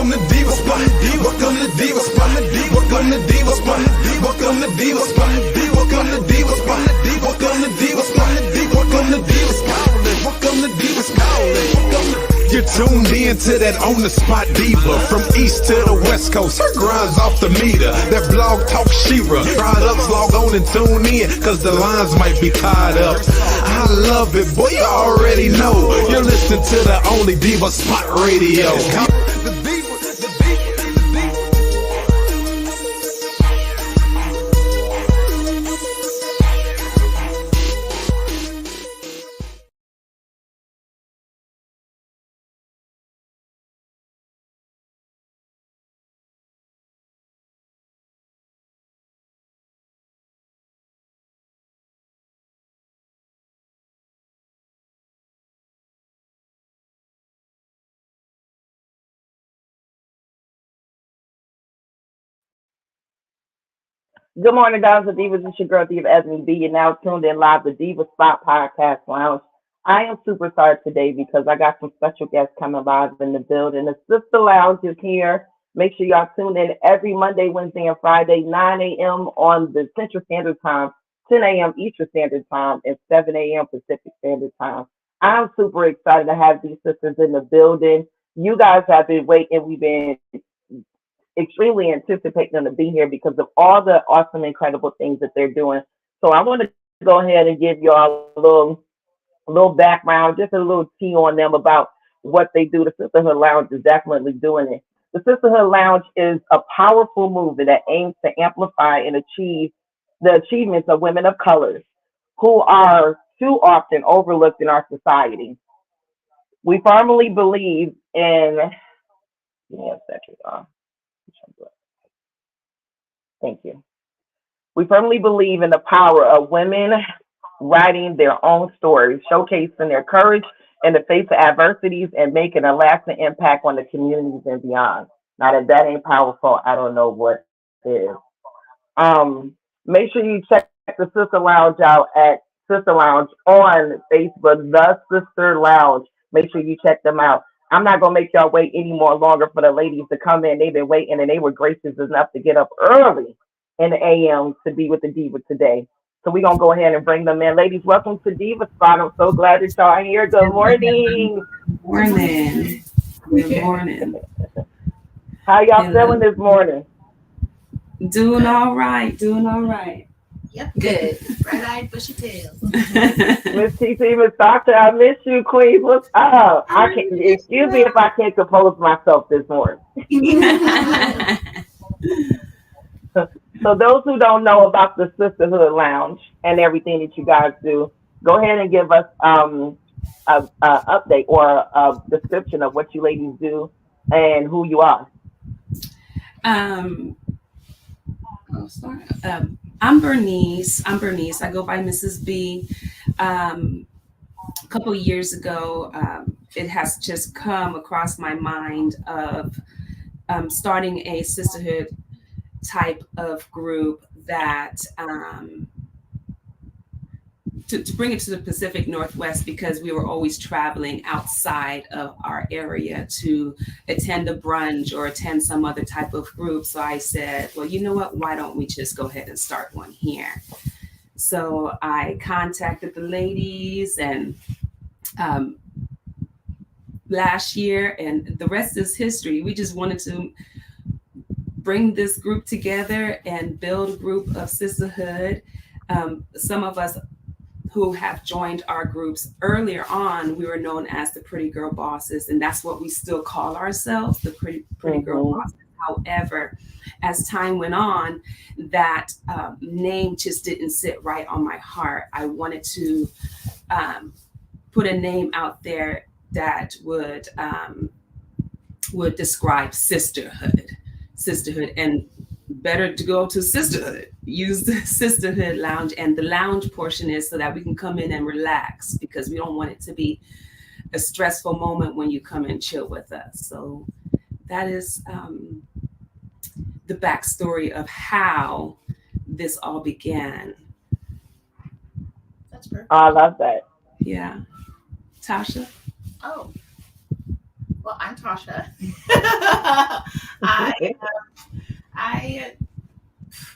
Welcome to Diva Spot. Welcome to Diva Spot. Welcome to Diva Spot. Welcome to Diva Spot. Welcome to Diva Spot. Welcome to Diva Spot. Welcome to Diva Spot. Welcome to Diva Spot. You're tuned in to that on the spot diva. From east to the west coast, her grind's off the meter. That blog talk Shira. Products, log on and tune in, cause the lines might be tied up. I love it, boy, you already know. You're listening to the only Diva Spot Radio. Good morning, Dons and Divas. It's your girl, Diva Ebony B. You're now tuned in live to Diva Spot Podcast Lounge. I am super sorry today because I got some special guests coming live in the building. The Sister Lounge is here. Make sure y'all tune in every Monday, Wednesday, and Friday, 9 a.m. on the Central Standard Time, 10 a.m. Eastern Standard Time, and 7 a.m. Pacific Standard Time. I'm super excited to have these sisters in the building. You guys have been waiting. We've been extremely anticipating them to be here because of all the awesome, incredible things that they're doing. So I want to go ahead and give y'all a little background, just a little tea on them about what they do. The Sisterhood Lounge is definitely doing it. The Sisterhood Lounge is a powerful movement that aims to amplify and achieve the achievements of women of color who are too often overlooked in our society. We firmly believe in, give me a second, y'all. Thank you. We firmly believe in the power of women writing their own stories, showcasing their courage in the face of adversities and making a lasting impact on the communities and beyond. Now, if that ain't powerful, I don't know what is. Make sure you check the Sister Lounge out at Sister Lounge on Facebook, The Sister Lounge. Make sure you check them out. I'm not going to make y'all wait any more longer for the ladies to come in. They've been waiting, and they were gracious enough to get up early in the AM to be with the Diva today. So we're going to go ahead and bring them in. Ladies, welcome to Diva Spot. I'm so glad that y'all are here. Good morning. Morning. Good morning. How y'all feeling this morning? Doing all right. Doing all right. Yep, good. Bright-eyed, bushy tails. Miss TT, Miss Doctor, I miss you, Queen. What's up? I can't. Excuse me if I can't compose myself this morning. So those who don't know about the Sisterhood Lounge and everything that you guys do, go ahead and give us an update or a description of what you ladies do and who you are. I'll start. I'm Bernice. I go by Mrs. B. A couple of years ago, it has just come across my mind of starting a sisterhood type of group that to bring it to the Pacific Northwest, because we were always traveling outside of our area to attend a brunch or attend some other type of group. So I said, well, you know what? Why don't we just go ahead and start one here? So I contacted the ladies and last year, and the rest is history. We just wanted to bring this group together and build a group of sisterhood. Some of us who have joined our groups earlier on, we were known as the Pretty Girl Bosses, and that's what we still call ourselves, the Pretty Girl Bosses. However, as time went on, that name just didn't sit right on my heart. I wanted to put a name out there that would describe sisterhood, and better to go to Sisterhood. Use the Sisterhood Lounge, and the lounge portion is so that we can come in and relax, because we don't want it to be a stressful moment when you come and chill with us. So that is the backstory of how this all began. That's perfect. I love that. Yeah. Tasha? Oh. Well, I'm Tasha. I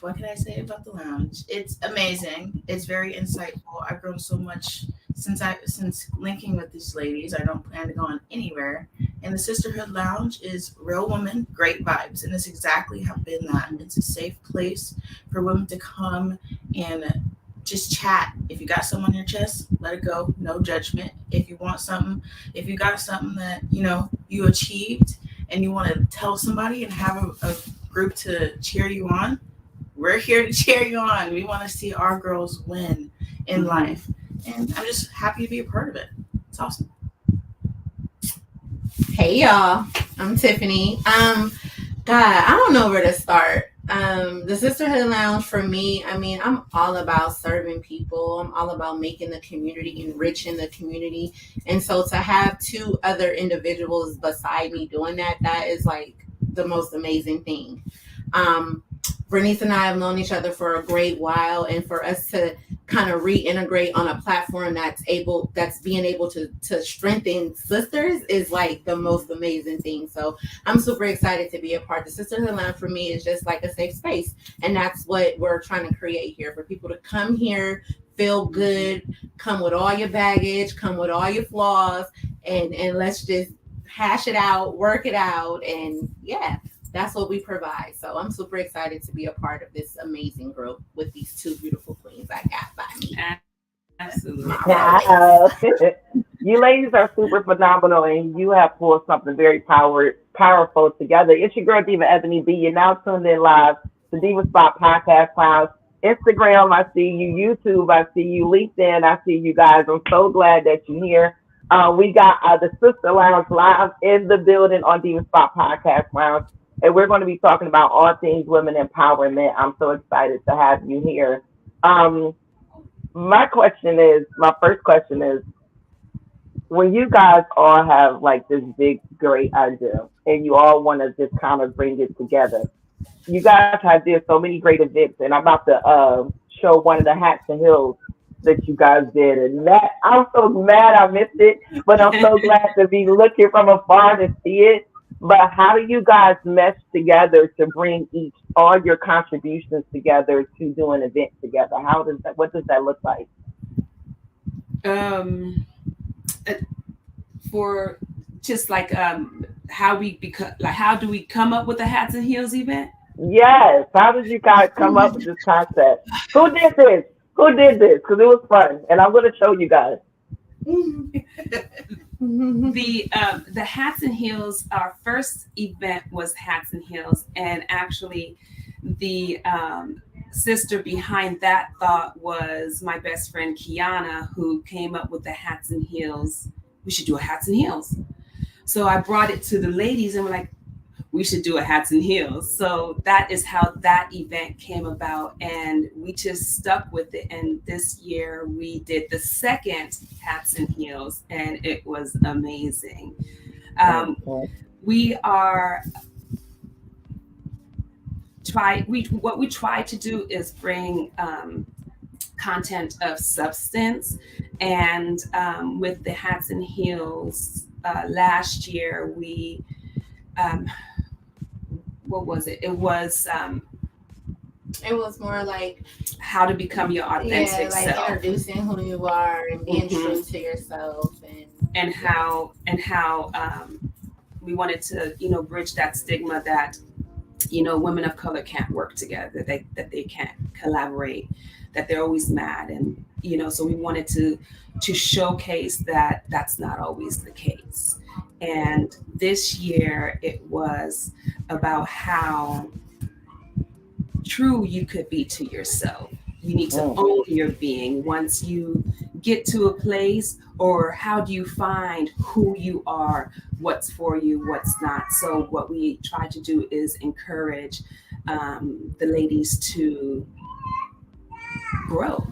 what can I say about the lounge? It's amazing. It's very insightful. I've grown so much since linking with these ladies. I don't plan to go on anywhere. And the Sisterhood Lounge is real women, great vibes, and it's exactly how been that. It's a safe place for women to come and just chat. If you got something on your chest, let it go. No judgment. If you want something, if you got something that you achieved and you want to tell somebody and have a group to cheer you on, we're here to cheer you on. We want to see our girls win in life. And I'm just happy to be a part of it. It's awesome. Hey y'all, I'm Tiffany. God, I don't know where to start. The Sisterhood Lounge for me, I'm all about serving people. I'm all about making the community, enriching the community. And so to have two other individuals beside me doing that is like the most amazing thing. Bernice and I have known each other for a great while, and for us to kind of reintegrate on a platform that's being able to strengthen sisters is like the most amazing thing. So I'm super excited to be a part. The Sisterhood Lounge for me is just like a safe space, and that's what we're trying to create here, for people to come here, feel good, come with all your baggage, come with all your flaws, and let's just hash it out, work it out, and yeah. That's what we provide. So I'm super excited to be a part of this amazing group with these two beautiful queens I got by me. Absolutely. Wow. You ladies are super phenomenal, and you have pulled something very powerful together. It's your girl, Diva Ebony B. You're now tuned in live to Diva Spot Podcast Lounge. Instagram, I see you. YouTube, I see you. LinkedIn, I see you guys. I'm so glad that you're here. We got the Sister Lounge live in the building on Diva Spot Podcast Lounge. And we're going to be talking about all things women empowerment. I'm so excited to have you here. My first question is, when you guys all have like this big, great idea and you all want to just kind of bring it together, you guys have did so many great events, and I'm about to show one of the hats and heels that you guys did. And that, I'm so mad I missed it, but I'm so glad to be looking from afar to see it. But how do you guys mesh together to bring all your contributions together to do an event together? What does that look like? For just like how do we come up with the hats and heels event? Yes. How did you guys come up with this concept? Who did this? Because it was fun, and I'm going to show you guys. The hats and heels, our first event was hats and heels, and actually the sister behind that thought was my best friend Kiana, who came up with the hats and heels. We should do a hats and heels. So I brought it to the ladies and we're like, we should do a hats and heels. So that is how that event came about, and we just stuck with it. And this year we did the second hats and heels, and it was amazing. What we try to do is bring content of substance, and with the hats and heels last year we what was it? It was more like how to become your authentic self. Introducing who you are and being true to yourself, and how we wanted to bridge that stigma that women of color can't work together, that they can't collaborate, that they're always mad, and so we wanted to showcase that that's not always the case. And this year it was about how true you could be to yourself. You need to own your being once you get to a place, or how do you find who you are, what's for you, what's not. So what we try to do is encourage the ladies to grow.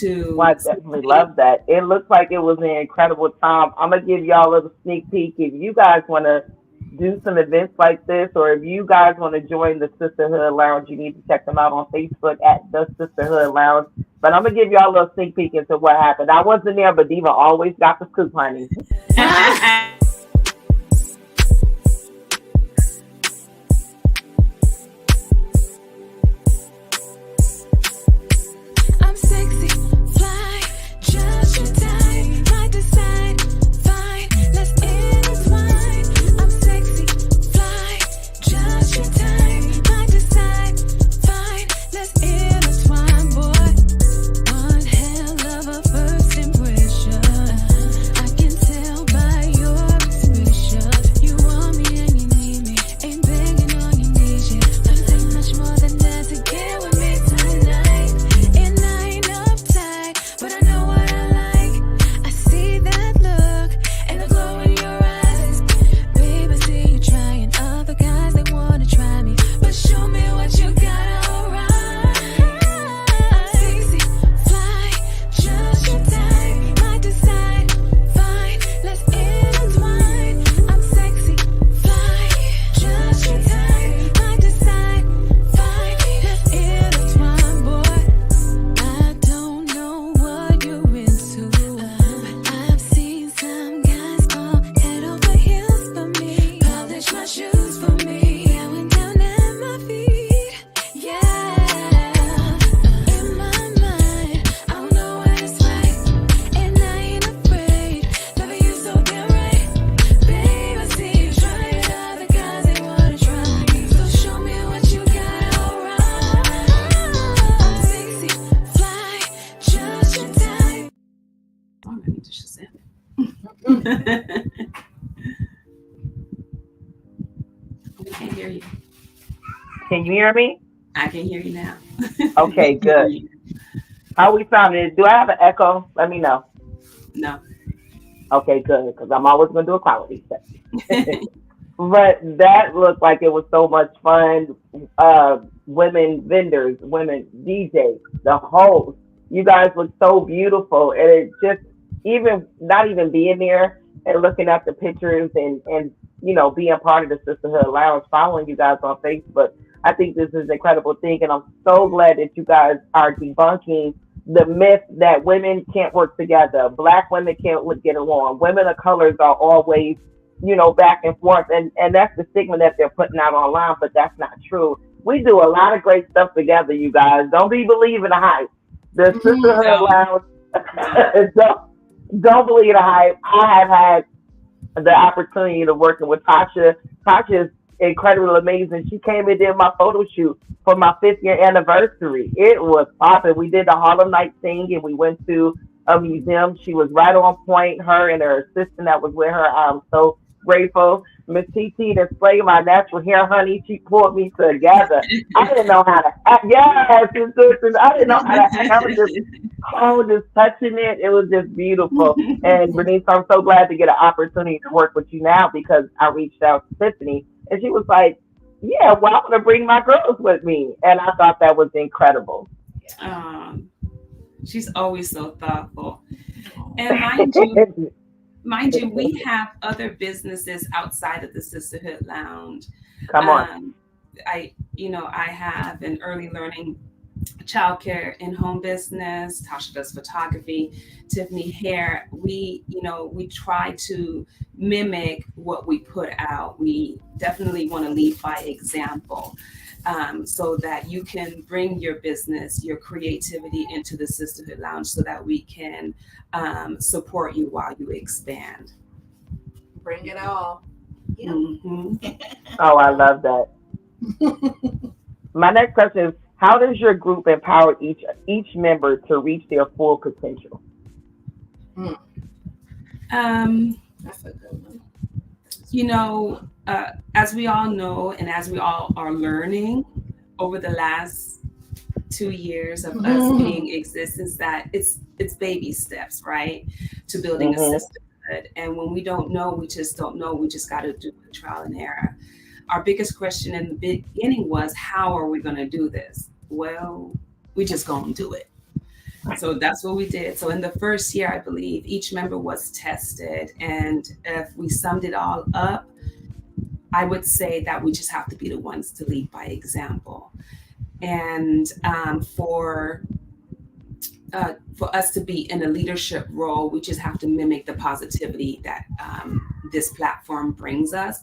I definitely love that. It looks like it was an incredible time. I'm going to give y'all a little sneak peek. If you guys want to do some events like this, or if you guys want to join the Sisterhood Lounge, you need to check them out on Facebook at the Sisterhood Lounge. But I'm going to give y'all a little sneak peek into what happened. I wasn't there, but Diva always got the scoop, honey. We can't hear you. Can you hear me? I can hear you now. Okay, We can hear good. you. How we sounding? Do I have an echo? Let me know. No. Okay, good, because I'm always gonna do a quality check. But that looked like it was so much fun. Women vendors, women DJs, the host. You guys look so beautiful, and it just even not even being there and looking at the pictures and being part of the Sisterhood Lounge, following you guys on Facebook. I think this is an incredible thing, and I'm so glad that you guys are debunking the myth that women can't work together, black women can't get along, women of colors are always back and forth. And that's the stigma that they're putting out online, but that's not true. We do a lot of great stuff together, you guys. Don't be believing the hype. The Sisterhood No. No. Lounge, don't believe the hype. I have had the opportunity to working with Tasha. Tasha is incredibly amazing. She came and did my photo shoot for my 5th year anniversary. It was awesome. We did the Harlem Night thing and we went to a museum. She was right on point. Her and her assistant that was with her. I'm so grateful. Miss TT displayed my natural hair, honey. She pulled me together. I didn't know how to act. Yes, it's I didn't know how to act. I was just touching it. It was just beautiful. And Bernice, I'm so glad to get an opportunity to work with you now because I reached out to Tiffany and she was like, yeah, well, I'm going to bring my girls with me. And I thought that was incredible. Um, she's always so thoughtful. And mind you, we have other businesses outside of the Sisterhood Lounge. Come on. I have an early learning childcare in-home business. Tasha does photography. Tiffany hair. We try to mimic what we put out. We definitely want to lead by example, so that you can bring your business, your creativity into the Sisterhood Lounge, so that we can support you while you expand. Bring it all. Yeah. Mm-hmm. Oh, I love that. My next question is, how does your group empower each member to reach their full potential? That's a good one. As we all know, and as we all are learning over the last 2 years of us being in existence, that it's baby steps, right, to building a sisterhood. And when we don't know, we just don't know. We just got to do the trial and error. Our biggest question in the beginning was, how are we going to do this? Well, we just going to do it. So that's what we did. So in the first year, I believe each member was tested. And if we summed it all up, I would say that we just have to be the ones to lead by example. And for us to be in a leadership role, we just have to mimic the positivity that this platform brings us.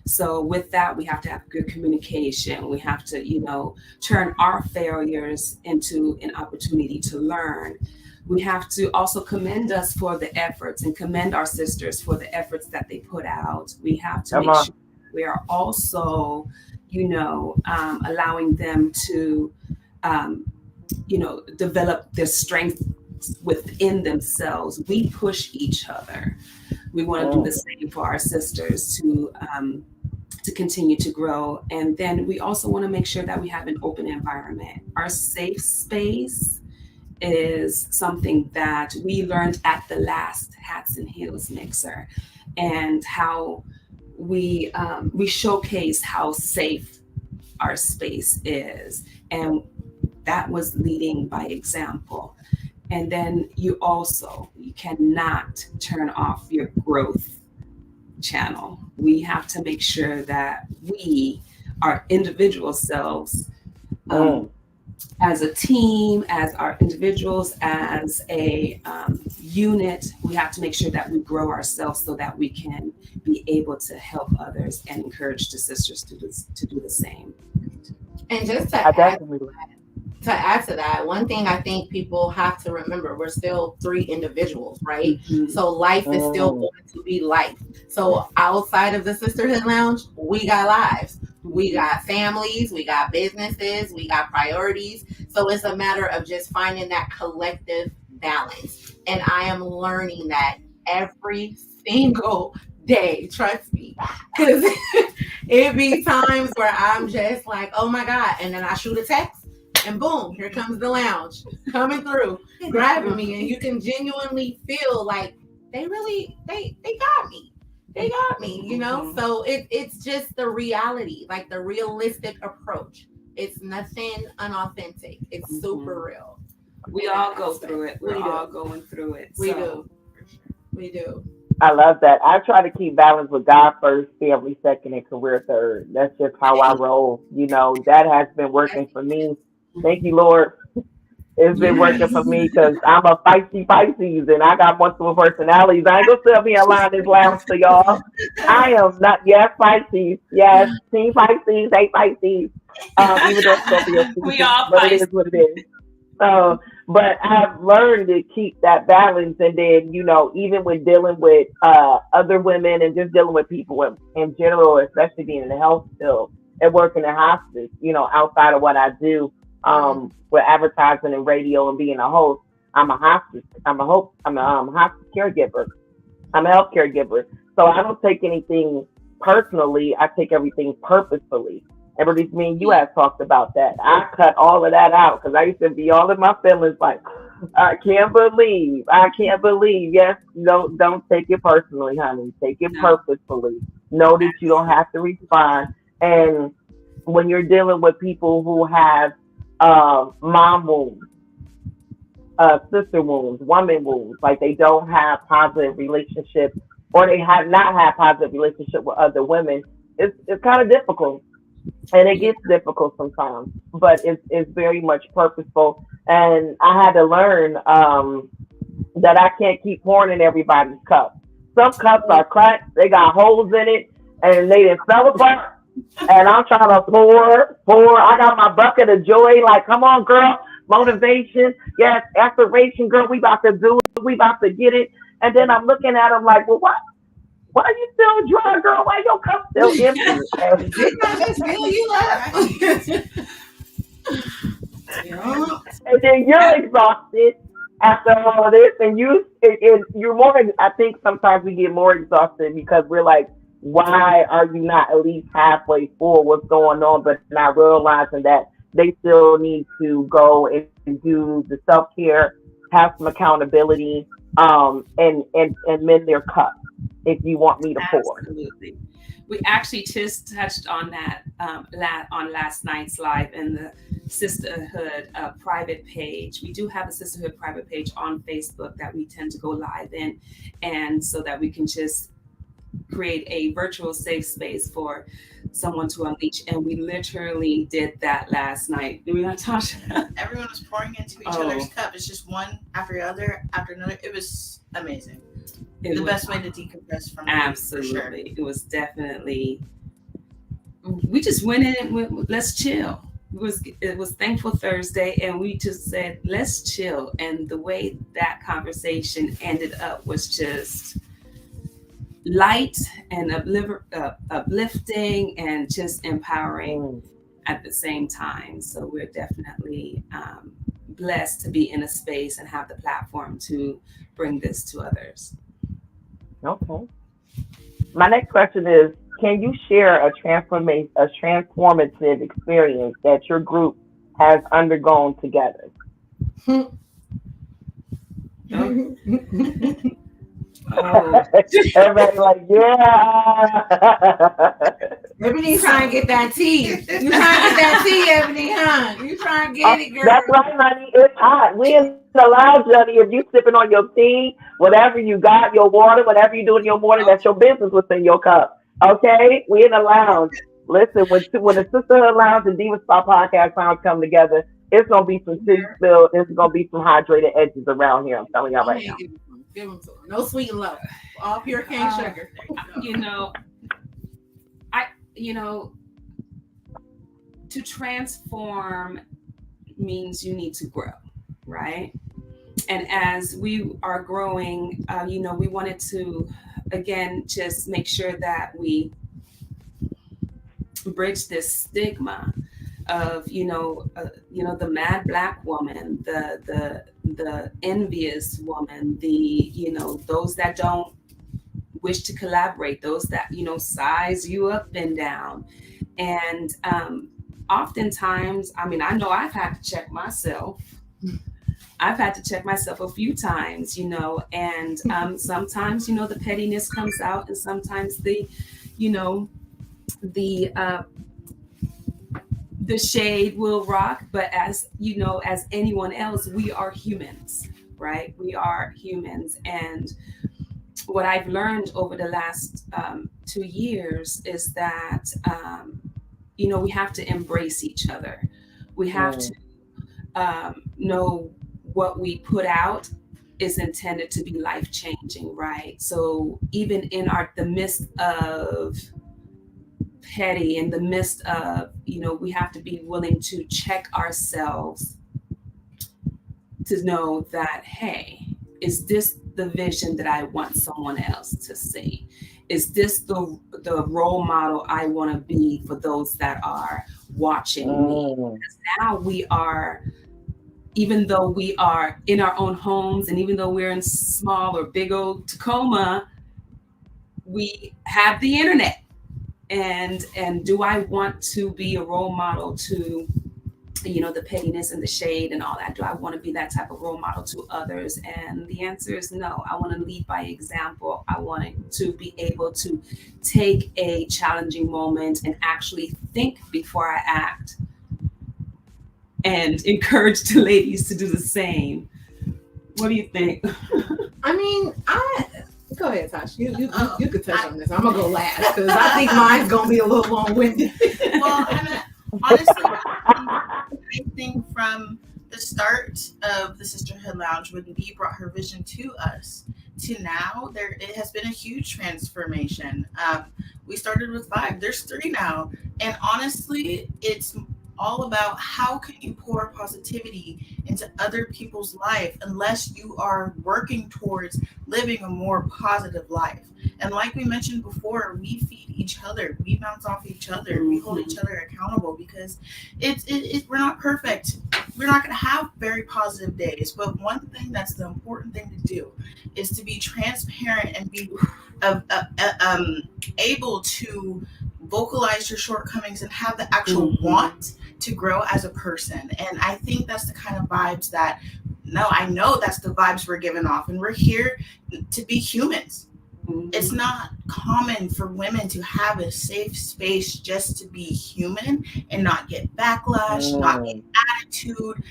So with that, we have to have good communication. We have to, turn our failures into an opportunity to learn. We have to also commend us for the efforts and commend our sisters for the efforts that they put out. We have to make sure we are also, allowing them to, develop their strength within themselves. We push each other. We want to do the same for our sisters to continue to grow. And then we also want to make sure that we have an open environment. Our safe space is something that we learned at the last Hats and Heels mixer, and how we showcase how safe our space is. And that was leading by example. And then you cannot turn off your growth channel. We have to make sure that we, our individual selves, as a team, as our individuals, as a unit, we have to make sure that we grow ourselves so that we can be able to help others and encourage the sisters to do the same. And just to add to that, one thing I think people have to remember, we're still 3 individuals, right? Mm-hmm. So life is still going to be life. So outside of the Sisterhood Lounge, we got lives. We got families, we got businesses, we got priorities. So it's a matter of just finding that collective balance. And I am learning that every single day. Trust me, because it be times where I'm just like, oh my god, and then I shoot a text, and boom, here comes the lounge coming through, grabbing me, and you can genuinely feel like they really they got me. They got me, you know. So it's just the reality, like the realistic approach. It's nothing unauthentic. It's super real. We all go through it. We're all going through it. We do. We do. I love that. I try to keep balance with God first, family second, and career third. That's just how I roll. You know, that has been working for me. Thank you, Lord. It's been working for me because I'm a feisty Pisces and I got multiple personalities. I ain't gonna tell me a line this lounge to y'all. I am not, yes, Pisces. Yes, team Pisces, hate Pisces. Even though it's Scorpio season, We all but it is what it is. But I've learned to keep that balance, and then you know, even when dealing with other women and just dealing with people in general, especially being in the health field and working in hospice, you know, outside of what I do with advertising and radio and being a host, I'm a hospice caregiver. I'm a health caregiver, so I don't take anything personally. I take everything purposefully. And Bernice, me and you have talked about that. I cut all of that out because I used to be all in my feelings like, I can't believe. Yes, no, don't take it personally, honey. Take it purposefully. Know that you don't have to respond. And when you're dealing with people who have mom wounds, sister wounds, woman wounds, like they don't have positive relationships or they have not had positive relationship with other women, it's kind of difficult. And it gets difficult sometimes, but it's very much purposeful. And I had to learn that I can't keep pouring in everybody's cup. Some cups are cracked, they got holes in it, and they didn't fell apart. And I'm trying to pour. I got my bucket of joy, like, come on, girl, motivation, yes, aspiration, girl, we about to do it, we about to get it. And then I'm looking at them like, well, what? Why are you still dry, girl? Why your cup still empty? Fill you up. And then you're exhausted after all of this, and you're more. I think sometimes we get more exhausted because we're like, why are you not at least halfway full? What's going on? But not realizing that they still need to go and do the self-care, have some accountability, and mend their cup. If you want me to pour. Absolutely. We actually just touched on that on last night's live in the Sisterhood private page. We do have a Sisterhood private page on Facebook that we tend to go live in, and so that we can just create a virtual safe space for someone to unleash. And we literally did that last night. Did we not, Tasha? Everyone was pouring into each other's cup. It's just one after the other after another. It was amazing. The best way to decompress from absolutely. For sure. It was definitely. We just went in with let's chill. It was Thankful Thursday, and we just said let's chill. And the way that conversation ended up was just light and uplifting and just empowering at the same time. So we're definitely blessed to be in a space and have the platform to bring this to others. Okay. My next question is, can you share a transformative experience that your group has undergone together? Everybody like, yeah. Ebony trying to get that tea. You trying to get that tea, Ebony, huh? You trying to get it, girl. That's right, honey. It's hot. We in the lounge, honey. If you sipping on your tea, whatever you got, your water, whatever you do in your morning, that's your business what's in your cup. Okay? We in the lounge. Listen, when the Sisterhood Lounge and Diva Spot podcast lounge come together, it's gonna be some tea spilled. It's gonna be some hydrated edges around here. I'm telling y'all right now. Give them to her. No sweet and low. All pure cane sugar. To transform means you need to grow, right? And as we are growing, we wanted to, again, just make sure that we bridge this stigma of, the mad Black woman, the envious woman, those that don't wish to collaborate, those that, size you up and down. And oftentimes, I mean, I know I've had to check myself. I've had to check myself a few times, and sometimes, the pettiness comes out, and sometimes the shade will rock. But as as anyone else, we are humans, right? We are humans. And what I've learned over the last 2 years is that, we have to embrace each other. We have to know what we put out is intended to be life-changing, right? So even in the midst of petty, in the midst of, we have to be willing to check ourselves to know that, hey, is this the vision that I want someone else to see? Is this the role model I want to be for those that are watching me? Because now we are, even though we are in our own homes, and even though we're in small or big old Tacoma, we have the internet. And do I want to be a role model to, the pettiness and the shade and all that? Do I want to be that type of role model to others? And the answer is no. I want to lead by example. I want to be able to take a challenging moment and actually think before I act, and encourage the ladies to do the same. What do you think? I mean, go ahead, Tosh. You could touch on this. I'm gonna go last because I think mine's gonna be a little long-winded. Well, honestly, I think from the start of the Sisterhood Lounge, when Bee brought her vision to us, to now, it has been a huge transformation. We started with 5. There's 3 now, and honestly, it's all about how can you pour positivity into other people's life unless you are working towards living a more positive life. And like we mentioned before, we feed each other, we bounce off each other, we hold each other accountable, because we're not perfect. We're not going to have very positive days, but one thing that's the important thing to do is to be transparent and be able to vocalize your shortcomings and have the actual want to grow as a person. And I think that's the kind of vibes that, I know that's the vibes we're giving off, and we're here to be humans. It's not common for women to have a safe space just to be human and not get backlash, not get attitude,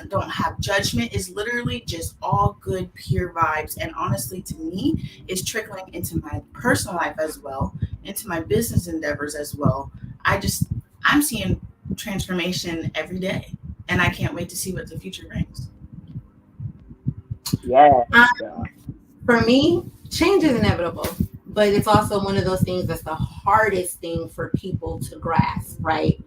don't have judgment. Is literally just all good, pure vibes. And honestly, to me, it's trickling into my personal life as well, into my business endeavors as well. I'm seeing transformation every day, and I can't wait to see what the future brings. Yeah. For me, change is inevitable, but it's also one of those things that's the hardest thing for people to grasp, right?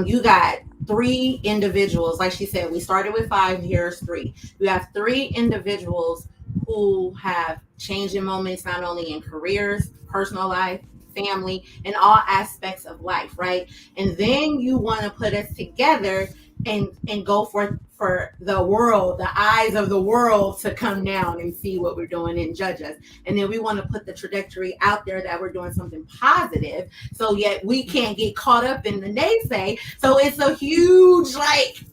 You got 3 individuals, like she said, we started with 5, here's 3. You have 3 individuals who have changing moments, not only in careers, personal life, family, and all aspects of life, right? And then you want to put us together and go for the world, the eyes of the world to come down and see what we're doing and judge us. And then we want to put the trajectory out there that we're doing something positive, so yet we can't get caught up in the naysay. So it's a huge,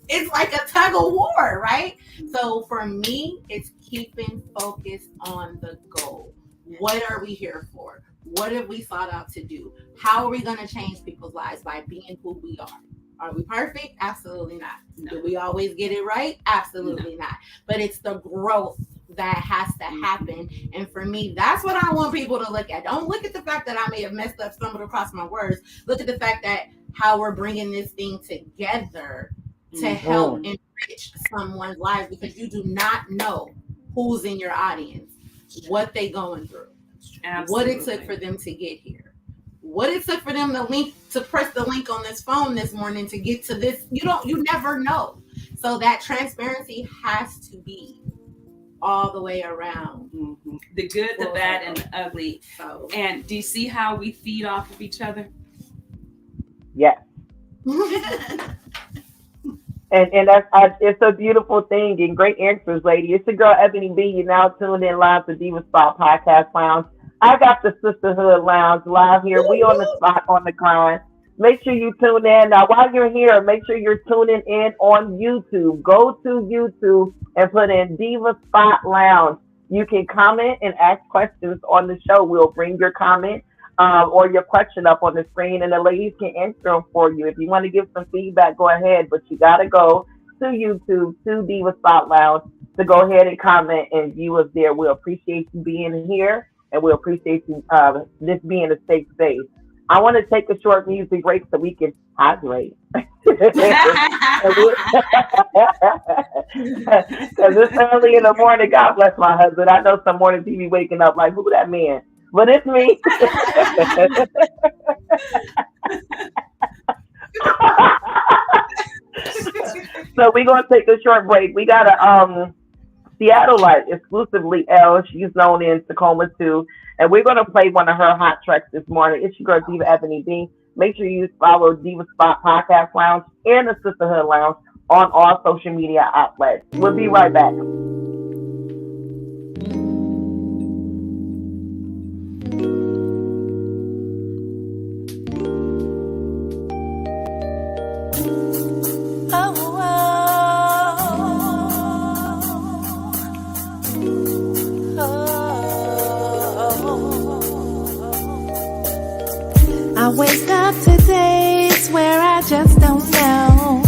it's like a tug of war, right? So for me, it's keeping focused on the goal. What are we here for? What have we sought out to do? How are we going to change people's lives by being who we are? Are we perfect? Absolutely not. No. Do we always get it right? Absolutely not. But it's the growth that has to happen. And for me, that's what I want people to look at. Don't look at the fact that I may have messed up, stumbled across my words. Look at the fact that how we're bringing this thing together to help enrich someone's life, because you do not know who's in your audience, what they going through, what it took for them to get here, what it took for them to press the link on this phone this morning to get to this. You never know. So that transparency has to be all the way around. The good, the bad, and the ugly. So. And do you see how we feed off of each other? Yes. And that's it's a beautiful thing, and great answers, lady. It's your girl Ebony B. You're now tuned in live to Diva Spot Podcast Lounge. I got the Sisterhood Lounge live here. We on the spot on the grind. Make sure you tune in. Now, while you're here, make sure you're tuning in on YouTube. Go to YouTube and put in Diva Spot Lounge. You can comment and ask questions on the show. We'll bring your comment or your question up on the screen, and the ladies can answer them for you. If you want to give some feedback, go ahead, but you got to go to YouTube, to Diva Spot Lounge, to go ahead and comment and view us there. We appreciate you being here, and we appreciate you this being a safe space. I want to take a short music break so we can hydrate. Because it's early in the morning. God bless my husband. I know some mornings he be waking up like, who that man? But it's me. So we're going to take a short break. We got a Seattleite, exclusively L. She's known in Tacoma too. And we're going to play one of her hot tracks this morning. It's your girl, Diva Ebony B. Make sure you follow Diva Spot Podcast Lounge and the Sisterhood Lounge on all social media outlets. We'll be right back. I wake up to days where I just don't know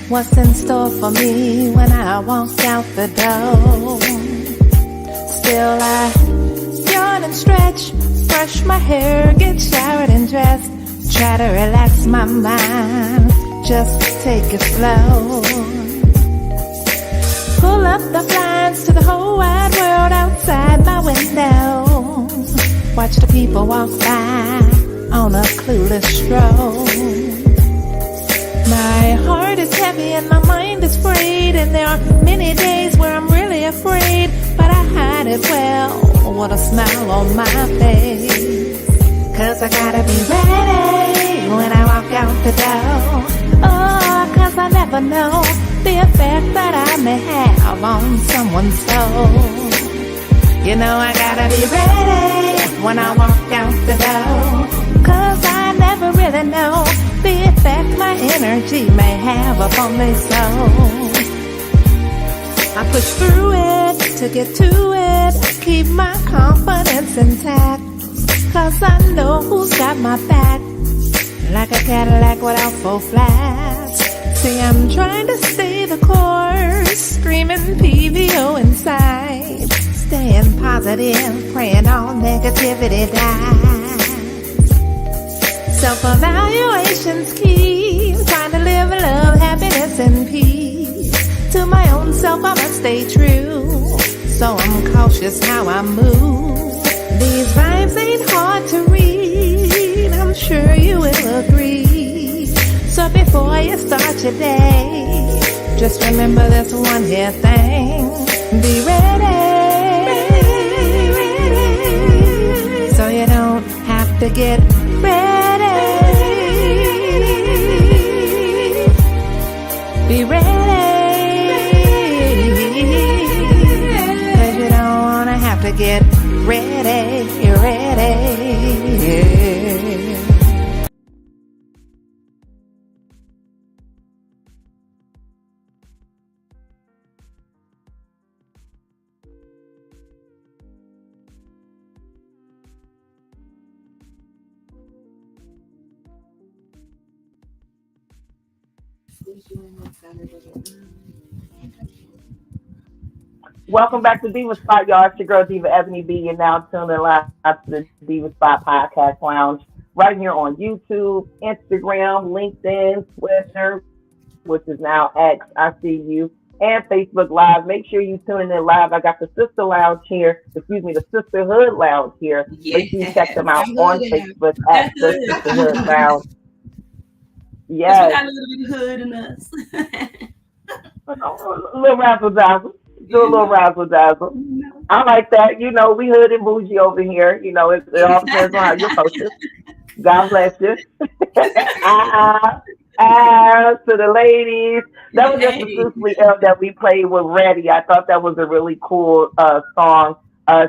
what's in store for me when I walk out the door. Still I yawn and stretch, brush my hair, get showered and dressed, try to relax my mind, just take it slow. Pull up the blinds to the whole wide world outside my window, watch the people walk by on a clueless stroll. My heart is heavy and my mind is frayed, and there are many days where I'm really afraid, but I hide it well with a smile on my face. 'Cause I gotta be ready when I walk out the door. Oh, 'cause I never know the effect that I may have on someone's soul. You know I gotta be ready when I walk out the door, 'cause I never really know the effect my energy may have upon their soul. I push through it to get to it, keep my confidence intact, 'cause I know who's got my back, like a Cadillac without full flats. See, I'm trying to stay the course, screaming PVO inside, staying positive, praying all negativity dies. Self-evaluation's key, trying to live in love, happiness, and peace. To my own self, I must stay true, so I'm cautious how I move. These vibes ain't hard to read, I'm sure you will agree. So before you start your day, just remember this one here thing. Be ready, so you don't have to get ready. Be ready, 'cause you don't wanna have to get ready, ready. Welcome back to Diva Spot, y'all. It's your girl, Diva Ebony B. You're now tuning live to the Diva Spot Podcast Lounge right here on YouTube, Instagram, LinkedIn, Twitter, which is now X, I see you, and Facebook Live. Make sure you tune in live. I got the Sister Lounge here, the Sisterhood Lounge here. Make sure you check them out on Facebook at the Sisterhood Lounge. Yes. We got a little bit of hood in us. A little razzle dazzle. Do a little razzle dazzle. I like that. You know, we hood and bougie over here. You know, it all depends on how you're focused. God bless you. To the ladies. That was just a Susie L that we played with Reddy. I thought that was a really cool song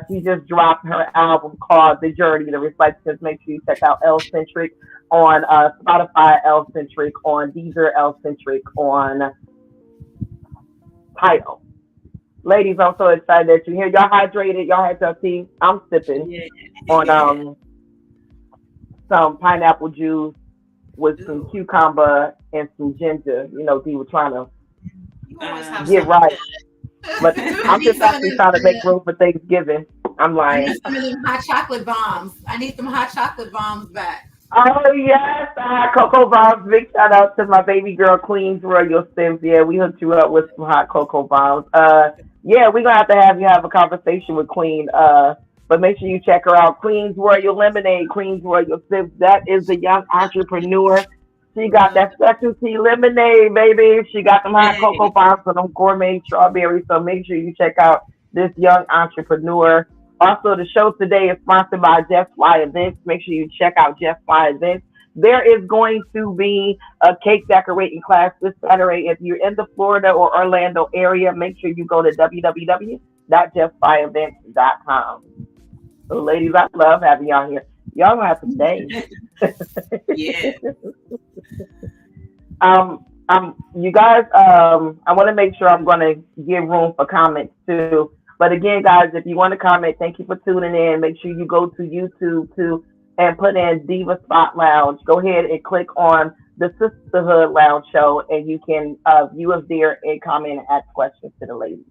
She just dropped her album called The Journey, The Reflections. Make sure you check out L Centric on Spotify, L Centric on Deezer, L Centric on Tidal. Ladies, I'm so excited that you're here. Y'all hydrated? Y'all had your tea? I'm sipping Yeah. on some pineapple juice with some cucumber and some ginger. You know, Dee was trying to You always have get something right. good. But I'm just actually trying to make room for Thanksgiving. I'm I like, need some of them hot chocolate bombs. I need some hot chocolate bombs back. oh yes, hot cocoa bombs. Big shout out to my baby girl Queens Royal Cynthia. We hooked you up with some hot cocoa bombs. Yeah, we're gonna have you have a conversation with Queen. But make sure you check her out. Queens Royal Lemonade, Queens Royal Sips. That is the young entrepreneur. She got that specialty lemonade, baby. She got them hot cocoa bombs and them gourmet strawberries. So make sure you check out this young entrepreneur. Also, the show today is sponsored by Jeff Fly Events. Make sure you check out Jeff Fly Events. There is going to be a cake decorating class this Saturday. If you're in the Florida or Orlando area, make sure you go to www.jeffflyevents.com. So, ladies, I love having y'all here. Y'all gonna have to stay. Yeah. You guys, I want to make sure I'm going to give room for comments too. But again, guys, if you want to comment, thank you for tuning in. Make sure you go to YouTube too and put in Diva Spot Lounge. Go ahead and click on the Sisterhood Lounge show, and you can view us there and comment and ask questions to the ladies.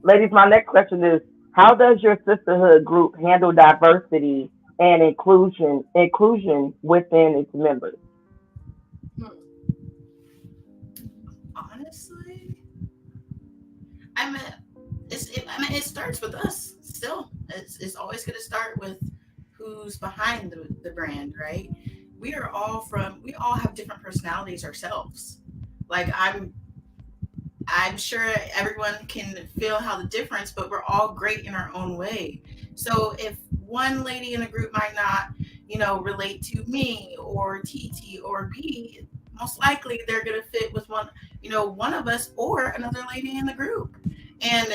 Ladies, my next question is: how does your sisterhood group handle diversity and inclusion within its members? Honestly, it starts with us. Still, it's always going to start with who's behind the brand, right? We all have different personalities ourselves. Like I'm sure everyone can feel how the difference, but we're all great in our own way. So if one lady in a group might not, relate to me or TT or B, most likely they're going to fit with one of us or another lady in the group. And,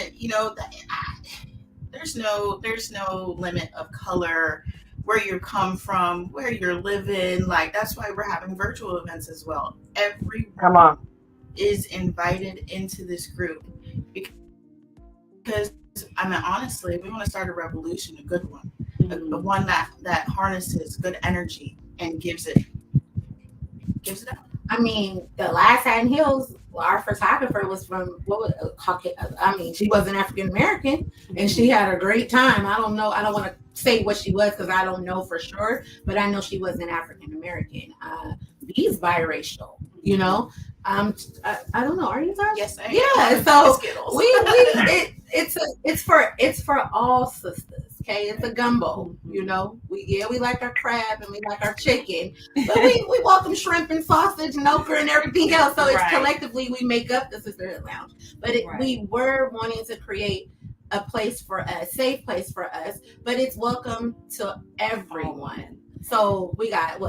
there's no limit of color, where you come from, where you're living. Like, that's why we're having virtual events as well. Everyone is invited into this group because honestly, we want to start a revolution, a good one, a one that harnesses good energy and gives it up. I mean, the last Satin Hills, our photographer was from she wasn't African American, and she had a great time. I don't know. I don't want to say what she was because I don't know for sure, but I know she wasn't African American. He's biracial, I don't know. Are you guys? Yes, I am. Yeah. So it's for all sisters. Okay, it's a gumbo. We like our crab and we like our chicken, but we welcome shrimp and sausage and okra and everything else. So it's collectively we make up the Sisterhood Lounge. But we were wanting to create a place for us, safe place for us, but it's welcome to everyone. So we got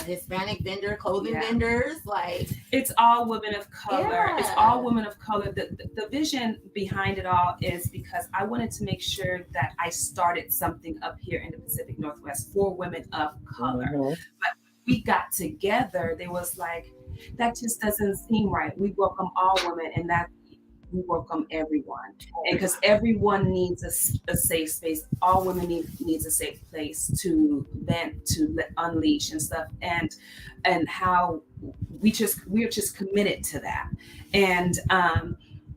Hispanic clothing vendors, like it's all women of color. Yeah. It's all women of color. The vision behind it all is because I wanted to make sure that I started something up here in the Pacific Northwest for women of color. But we got together, there was like, that just doesn't seem right. We welcome all women, and that we welcome everyone, and because everyone needs a safe space. All women needs a safe place to vent, to unleash and stuff, and how we're just committed to that. And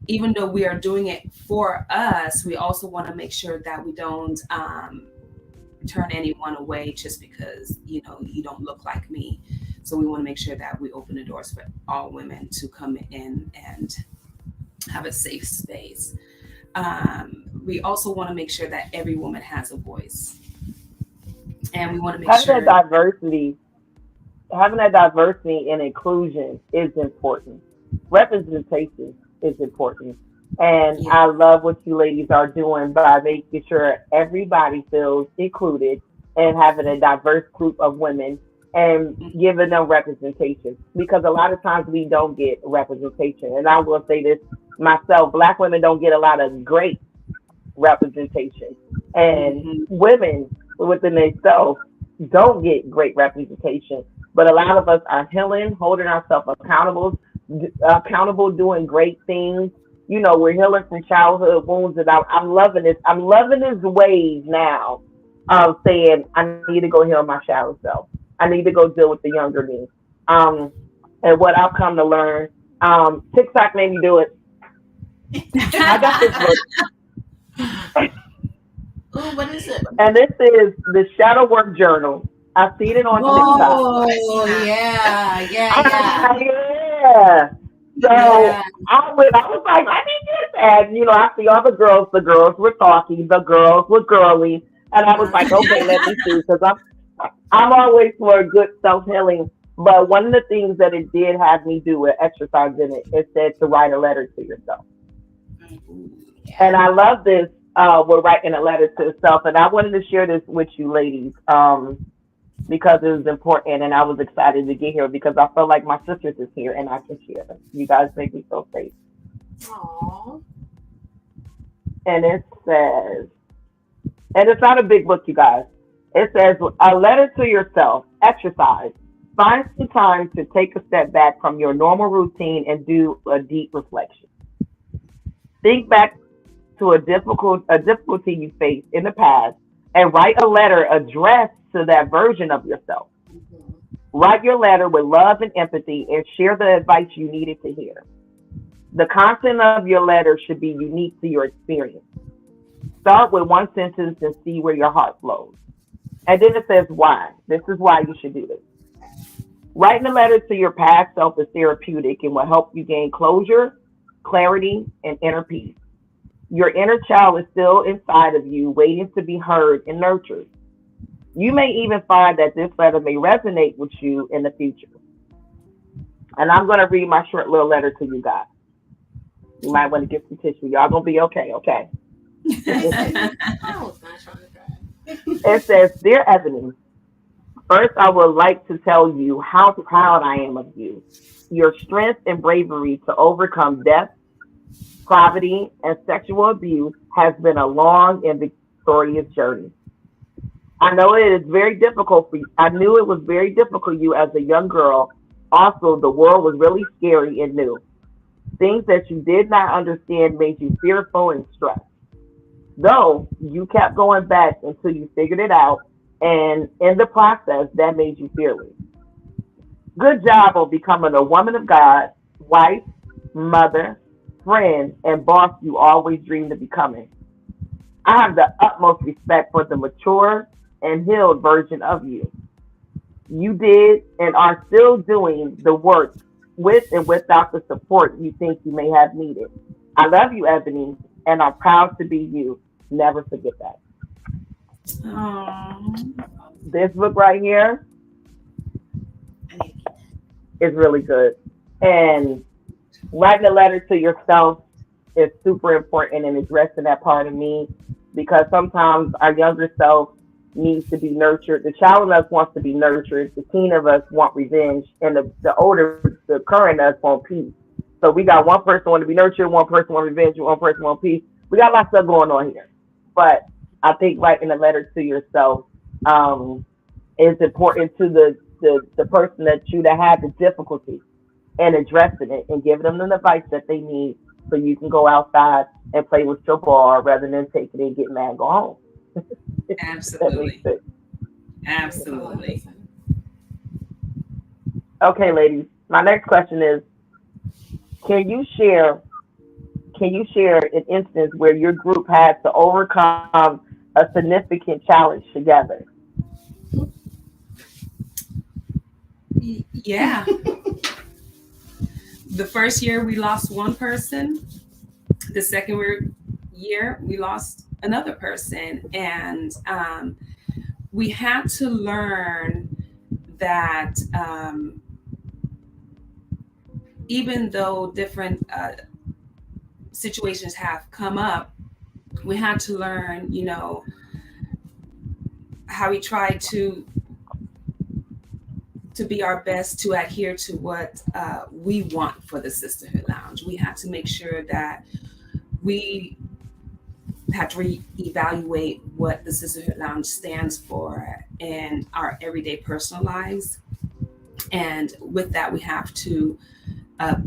even though we are doing it for us, we also want to make sure that we don't turn anyone away just because you don't look like me. So we want to make sure that we open the doors for all women to come in and have a safe space. We also want to make sure that every woman has a voice, and we want to make sure having that diversity and inclusion is important. Representation is important, and I love what you ladies are doing by making sure everybody feels included and having a diverse group of women and giving them representation, because a lot of times we don't get representation. And I will say this myself, Black women don't get a lot of grace representation. And Mhm. women within themselves don't get great representation. But a lot of us are healing, holding ourselves accountable, doing great things. You know, we're healing from childhood wounds, and I'm loving this. I'm loving this wave now of saying I need to go heal my shadow self. I need to go deal with the younger me. Um, and what I've come to learn, TikTok made me do it. I got this book, Oh, what is it? and this is the Shadow Work Journal. I've seen it on TikTok. Whoa, yeah, Ah, yeah. So yeah. I was like, I need this. And, you know, I see all the girls were talking, the girls were girly. And I was like, okay, let me see. Because I'm always for good self healing. But one of the things that it did have me do with exercise in it, it said to write a letter to yourself. And I love this, with writing a letter to yourself. And I wanted to share this with you ladies. Because it was important and I was excited to get here because I felt like my sisters is here and I can share. You guys make me feel safe. Aww. And it says, and it's not a big book, you guys. It says, a letter to yourself, exercise. Find some time to take a step back from your normal routine and do a deep reflection. Think back to a difficulty you faced in the past and write a letter addressed to that version of yourself. Write your letter with love and empathy and share the advice you needed to hear. The content of your letter should be unique to your experience. Start with one sentence and see where your heart flows. And then it says why. This is why you should do this. Writing a letter to your past self is therapeutic and will help you gain closure, clarity, and inner peace. Your inner child is still inside of you, waiting to be heard and nurtured. You may even find that this letter may resonate with you in the future. And I'm going to read my short little letter to you guys. You might want to get some tissue. Y'all going to be okay, okay? I was not trying to cry. It says, Dear Ebony, first I would like to tell you how proud I am of you. Your strength and bravery to overcome death, poverty, and sexual abuse has been a long and victorious journey. I know it is very difficult for you. I knew it was very difficult for you as a young girl. Also, the world was really scary and new. Things that you did not understand made you fearful and stressed. Though you kept going back until you figured it out, and in the process, that made you fearless. Good job on becoming a woman of God, wife, mother, friend, and boss you always dreamed of becoming. I have the utmost respect for the mature and healed version of you. You did and are still doing the work with and without the support you think you may have needed. I love you, Ebony, and I'm proud to be you. Never forget that. Aww. This book right here is really good. And writing a letter to yourself is super important in addressing that part of me because sometimes our younger self needs to be nurtured. The child in us wants to be nurtured. The teen of us want revenge. And the current us want peace. So we got one person want to be nurtured, one person want revenge, one person want peace. We got a lot of stuff going on here. But I think writing a letter to yourself is important to the person that had the difficulty and addressing it and giving them the advice that they need so you can go outside and play with your ball rather than take it and get mad and go home. Absolutely. Absolutely. Okay, ladies. My next question is, can you share an instance where your group had to overcome a significant challenge together? Yeah. The first year we lost one person. The second year we lost another person. And we had to learn that even though different situations have come up, we had to learn, how we try to be our best to adhere to what we want for the Sisterhood Lounge. We had to make sure that we had to reevaluate what the Sisterhood Lounge stands for in our everyday personal lives. And with that, we have to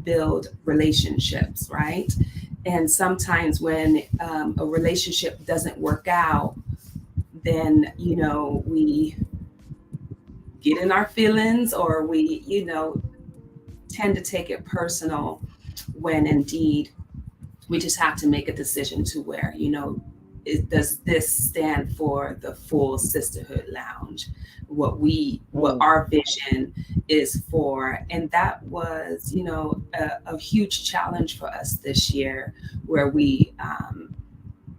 build relationships, right? And sometimes when a relationship doesn't work out, then, we get in our feelings, or we, tend to take it personal, when indeed we just have to make a decision to where, does this stand for the full Sisterhood Lounge? What our vision is for. And that was, a huge challenge for us this year, where we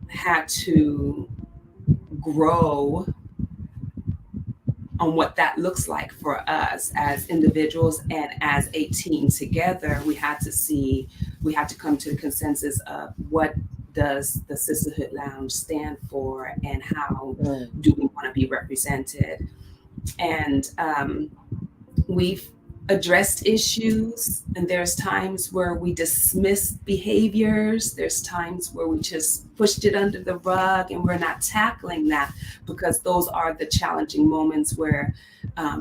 had to grow on what that looks like for us as individuals and as a team together. We had to come to the consensus of what does the Sisterhood Lounge stand for, and how do we want to be represented. And we've addressed issues, and there's times where we dismiss behaviors. There's times where we just pushed it under the rug, and we're not tackling that, because those are the challenging moments where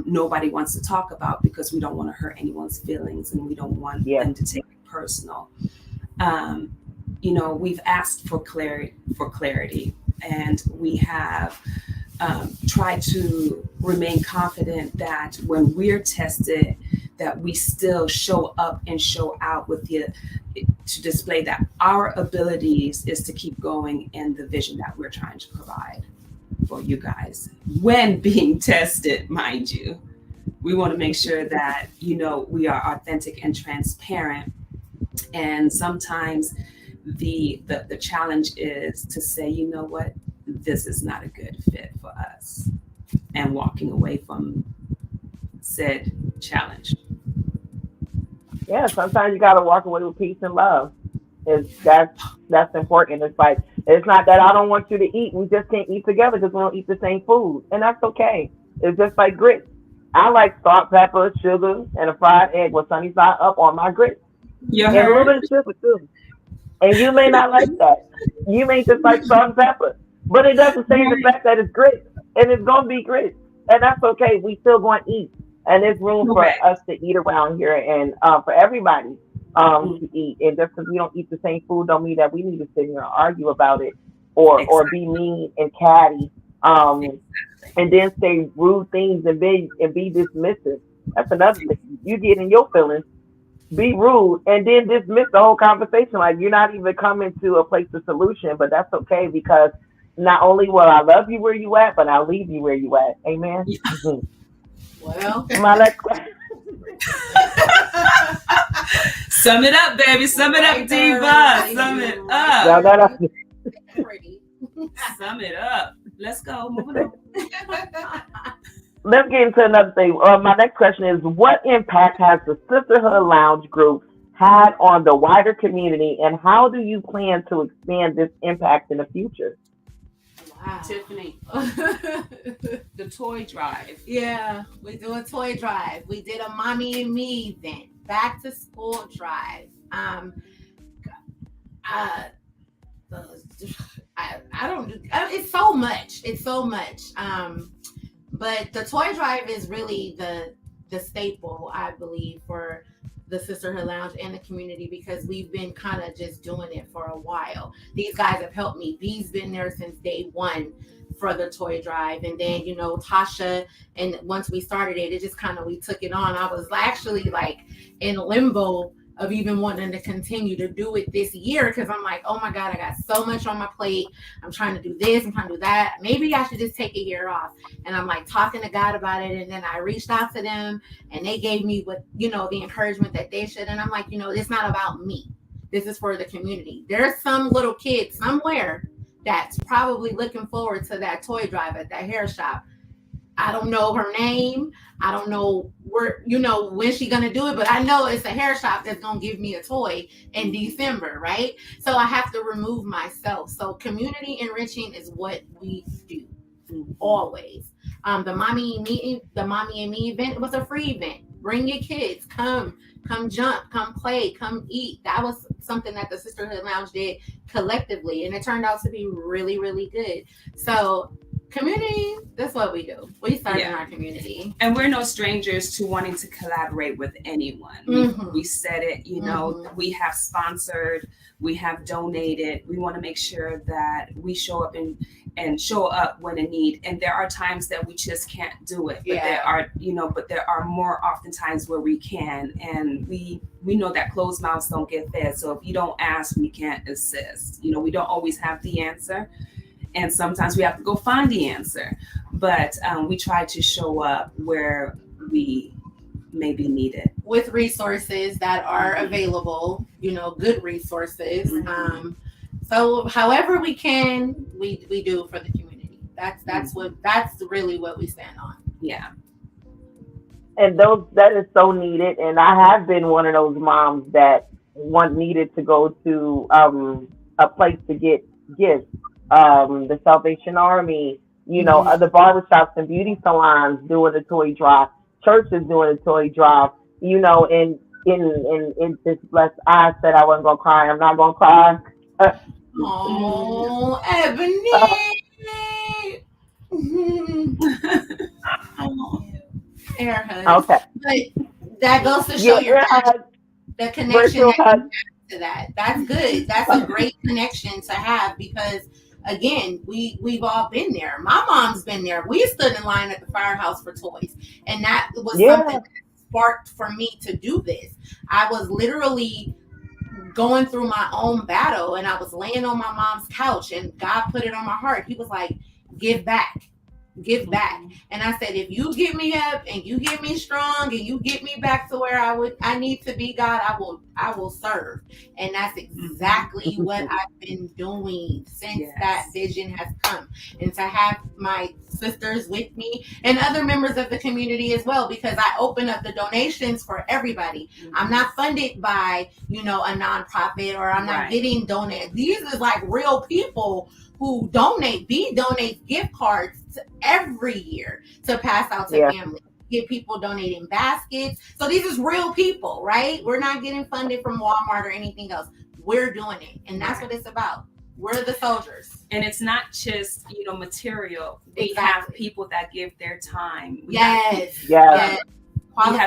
nobody wants to talk about, because we don't want to hurt anyone's feelings, and we don't want them to take it personal. We've asked for clarity, and we have try to remain confident that when we're tested, that we still show up and show out to display that our abilities is to keep going in the vision that we're trying to provide for you guys. When being tested, mind you, we want to make sure that, we are authentic and transparent. And sometimes the challenge is to say, you know what, this is not a good fit for us, and walking away from said challenge. Yeah, sometimes you gotta walk away with peace and love. That's important. It's like, it's not that I don't want you to eat. We just can't eat together because we don't eat the same food, and that's okay. It's just like grits. I like salt, pepper, sugar, and a fried egg with sunny side up on my grits, and a little bit of sugar too. And you may not like that. You may just like salt and pepper, but it doesn't change the fact that it's grits, and it's gonna be grits, and that's okay. We still going to eat, and there's room for us to eat around here, and for everybody to eat. And just because we don't eat the same food, don't mean that we need to sit here and argue about it, or be mean and catty, and then say rude things and be dismissive. That's another thing. You get in your feelings, be rude, and then dismiss the whole conversation. Like, you're not even coming to a place of solution, but that's okay, because not only will I love you where you at, but I'll leave you where you at. Amen. Yeah. Well, my next question. Sum it up, baby. Sum it up, Diva. Sum it up. Sum it up. Let's go. Moving on. Let's get into another thing. My next question is, what impact has the Sisterhood Lounge group had on the wider community, and how do you plan to expand this impact in the future? Wow. Tiffany, the toy drive. Yeah, we do a toy drive. We did a mommy and me event, back to school drive. I don't. It's so much. It's so much. But the toy drive is really the staple, I believe, for the Sisterhood Lounge and the community, because we've been kind of just doing it for a while. These guys have helped me. Bee's been there since day one for the toy drive. And then, Tasha, and once we started it, it just kind of, we took it on. I was actually like in limbo of even wanting to continue to do it this year, because I'm like, oh my God, I got so much on my plate. I'm trying to do this, I'm trying to do that. Maybe I should just take a year off. And I'm like talking to God about it. And then I reached out to them, and they gave me what, the encouragement that they should. And I'm like, it's not about me. This is for the community. There's some little kid somewhere that's probably looking forward to that toy drive at that hair shop. I don't know her name. I don't know where, when she's going to do it, but I know it's a hair shop that's going to give me a toy in December, right? So I have to remove myself. So community enriching is what we do always. The mommy and me event was a free event. Bring your kids, come jump, come play, come eat. That was something that the Sisterhood Lounge did collectively, and it turned out to be really, really good. So community, that's what we do. We start in our community. And we're no strangers to wanting to collaborate with anyone. We said it, you know, we have sponsored, we have donated. We want to make sure that we show up and show up when in need. And there are times that we just can't do it. But there are, you know, but there are more often times where we can. And we know that closed mouths don't get fed. So if you don't ask, we can't assist. You know, we don't always have the answer. And sometimes we have to go find the answer, but we try to show up where we may be needed. With resources that are available, you know, good resources. So however we can, we do for the community. That's really what we stand on. Yeah. And that is so needed. And I have been one of those moms that needed to go to a place to get gifts. The Salvation Army, you know, other barbershops and beauty salons doing a toy drive, churches doing a toy drive, you know, and in this blessed, I said I wasn't gonna cry. I'm not gonna cry. Oh, Ebony. Air hug. Okay. But that goes to show the connection to that. That's good. That's a great connection to have, because again, we've all been there. My mom's been there. We stood in line at the firehouse for toys, and that was something that sparked for me to do this. I was literally going through my own battle, and I was laying on my mom's couch, and God put it on my heart. He was like, give back. And I said, if you get me up and you get me strong and you get me back to where I need to be, God, I will serve. And that's exactly what I've been doing since that vision has come. And to have my sisters with me and other members of the community as well, because I open up the donations for everybody. I'm not funded by, you know, a nonprofit, or I'm not getting donated. These are like real people who donate. B donates gift cards every year to pass out to families. Get people donating baskets. So these is real people, right? We're not getting funded from Walmart or anything else. We're doing it. And that's what it's about. We're the soldiers. And it's not just, you know, material. We have people that give their time. We Yes. We have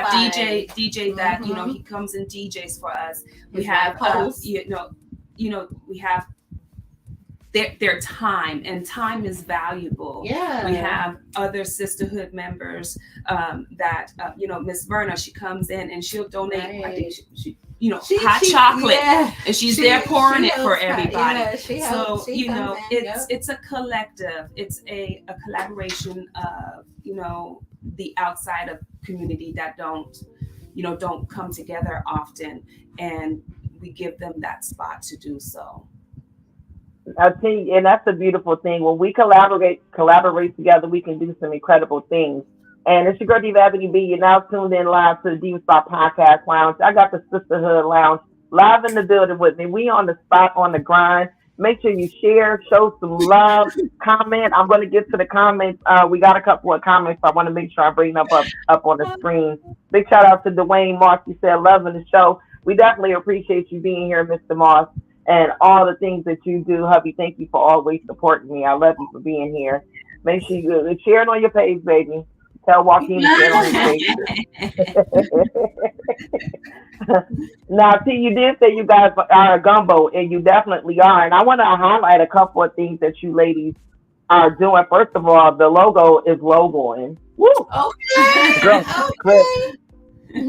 DJ that, you know, he comes and DJs for us. We have you know, we have their time, and time is valuable. We have other sisterhood members that you know, Miss Verna, she comes in and she'll donate. I think she you know, hot chocolate, and she's there pouring it for everybody. So you know, it's a collective. It's a collaboration of, you know, the outside of community that don't come together often, and we give them that spot to do so. I tell you, and that's a beautiful thing. When we collaborate together, we can do some incredible things. And it's your girl, Diva Ebony B. You're now tuned in live to the Diva Spot Podcast Lounge. I got the Sisterhood Lounge live in the building with me. We on the spot, on the grind. Make sure you share, show some love, comment. I'm going to get to the comments. We got a couple of comments, so I want to make sure I bring them up on the screen. Big shout out to Dwayne Moss. He said, loving the show. We definitely appreciate you being here, Mr. Moss, and all the things that you do. Hubby, thank you for always supporting me. I love you for being here. Make sure you share it on your page, baby. Tell Joaquin to share it on your page. Now, T, you did say you guys are a gumbo, and you definitely are. And I want to highlight a couple of things that you ladies are doing. First of all, the logo is logoing. Woo! Okay.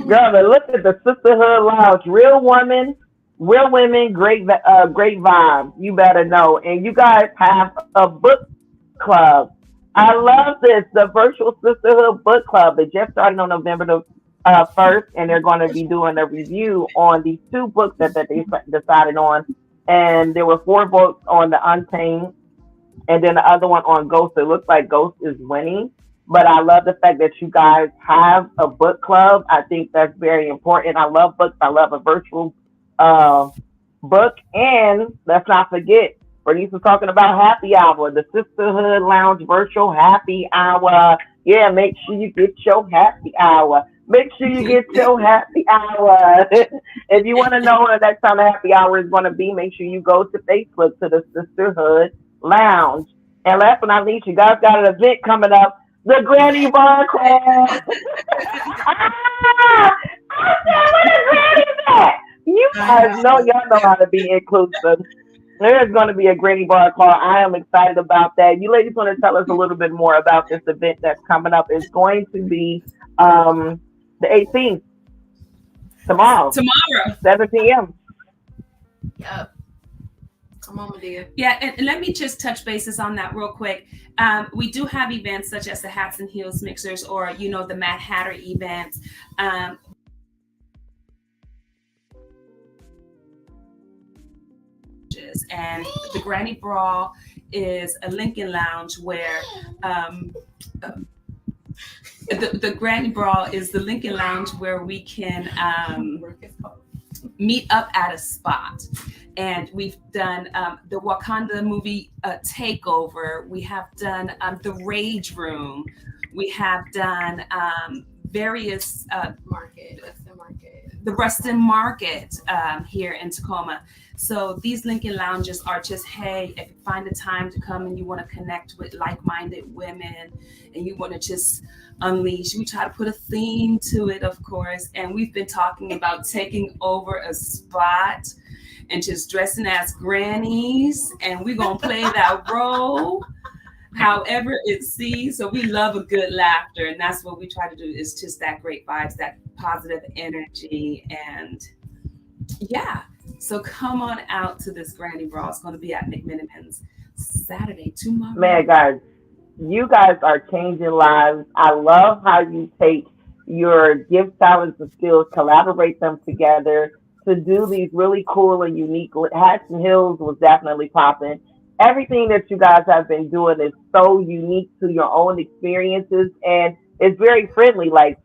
Girl, look at the Sisterhood Lounge. Real women, great vibe. You better know. And you guys have a book club. I love this. The Virtual Sisterhood Book Club. It just started on November the 1st, and they're going to be doing a review on these 2 books that they decided on. And there were 4 books on the Untamed, and then the other one on Ghost. It looks like Ghost is winning. But I love the fact that you guys have a book club. I think that's very important. I love books. I love a virtual book. And let's not forget, Bernice was talking about happy hour, the Sisterhood Lounge virtual happy hour. Yeah, make sure you get your happy hour. Make sure you get your happy hour. If you want to know when the next time the happy hour is going to be, make sure you go to Facebook to the Sisterhood Lounge. And last but not least, you guys got an event coming up, the Granny Bar Club. Ah, I said, what is Granny at? You guys know, y'all know how to be inclusive. There's going to be a Granny Bar Call. I am excited about that. You ladies want to tell us a little bit more about this event that's coming up. It's going to be the 18th, tomorrow, Tomorrow. 7 p.m. Yep. Come on, dear. Yeah, and let me just touch bases on that real quick. We do have events such as the Hats and Heels Mixers, or the Mad Hatter event. And the Granny Brawl is a Lincoln Lounge where the Granny Brawl is the Lincoln Lounge where we can meet up at a spot. And we've done the Wakanda movie takeover. We have done the Rage Room. We have done various the Ruston Market here in Tacoma. So these Lincoln Lounges are just, hey, if you find a time to come and you want to connect with like-minded women and you want to just unleash, we try to put a theme to it, of course. And we've been talking about taking over a spot and just dressing as grannies. And we're going to play that role however it sees. So we love a good laughter. And that's what we try to do, is just that great vibes, that positive energy. And yeah. So come on out to this Granny Brawl. It's going to be at McMiniman's Saturday, tomorrow. Man, guys, you guys are changing lives. I love how you take your gift, talents, and skills, collaborate them together to do these really cool and unique. Hats and Heels was definitely popping. Everything that you guys have been doing is so unique to your own experiences, and it's very friendly. Like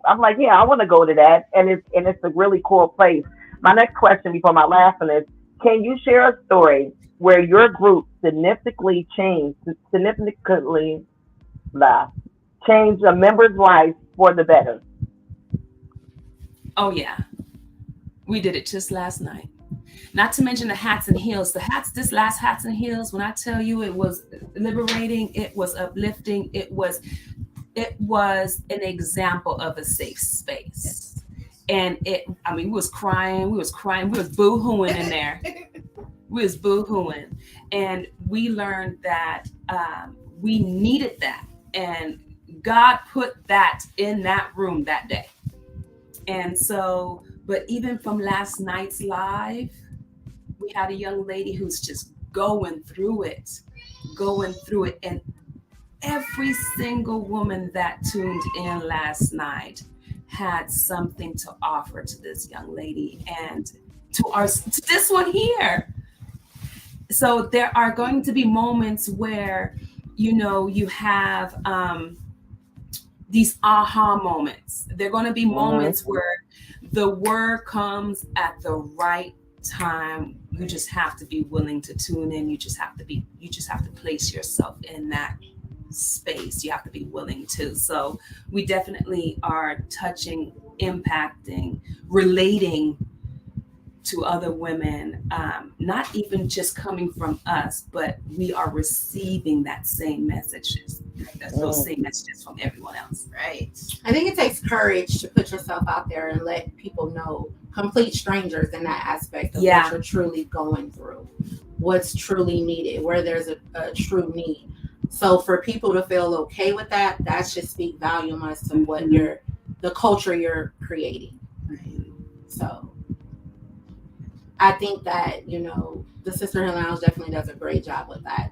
I'm like, yeah, I want to go to that, and it's a really cool place. My next question before my last one is, can you share a story where your group significantly changed a member's life for the better? Oh, yeah. We did it just last night. Not to mention the Hats and Heels. This last Hats and Heels, when I tell you it was liberating, it was uplifting, it was an example of a safe space. And we was crying, we was boo-hooing in there. We was boo-hooing. And we learned that we needed that. And God put that in that room that day. And so, but even from last night's live, we had a young lady who's just going through it. And every single woman that tuned in last night had something to offer to this young lady and to this one here. So there are going to be moments where, you have these aha moments. There are going to be moments where the word comes at the right time. You just have to be willing to tune in. You just have to place yourself in that space. You have to be willing to. So we definitely are touching, impacting, relating to other women, not even just coming from us, but we are receiving that same messages, those same messages from everyone else. Right. I think it takes courage to put yourself out there and let people know, complete strangers, in that aspect of what you're truly going through, what's truly needed, where there's a true need. So for people to feel okay with that should speak volume as to what the culture you're creating. Right. So I think that, the Sisterhood Lounge definitely does a great job with that.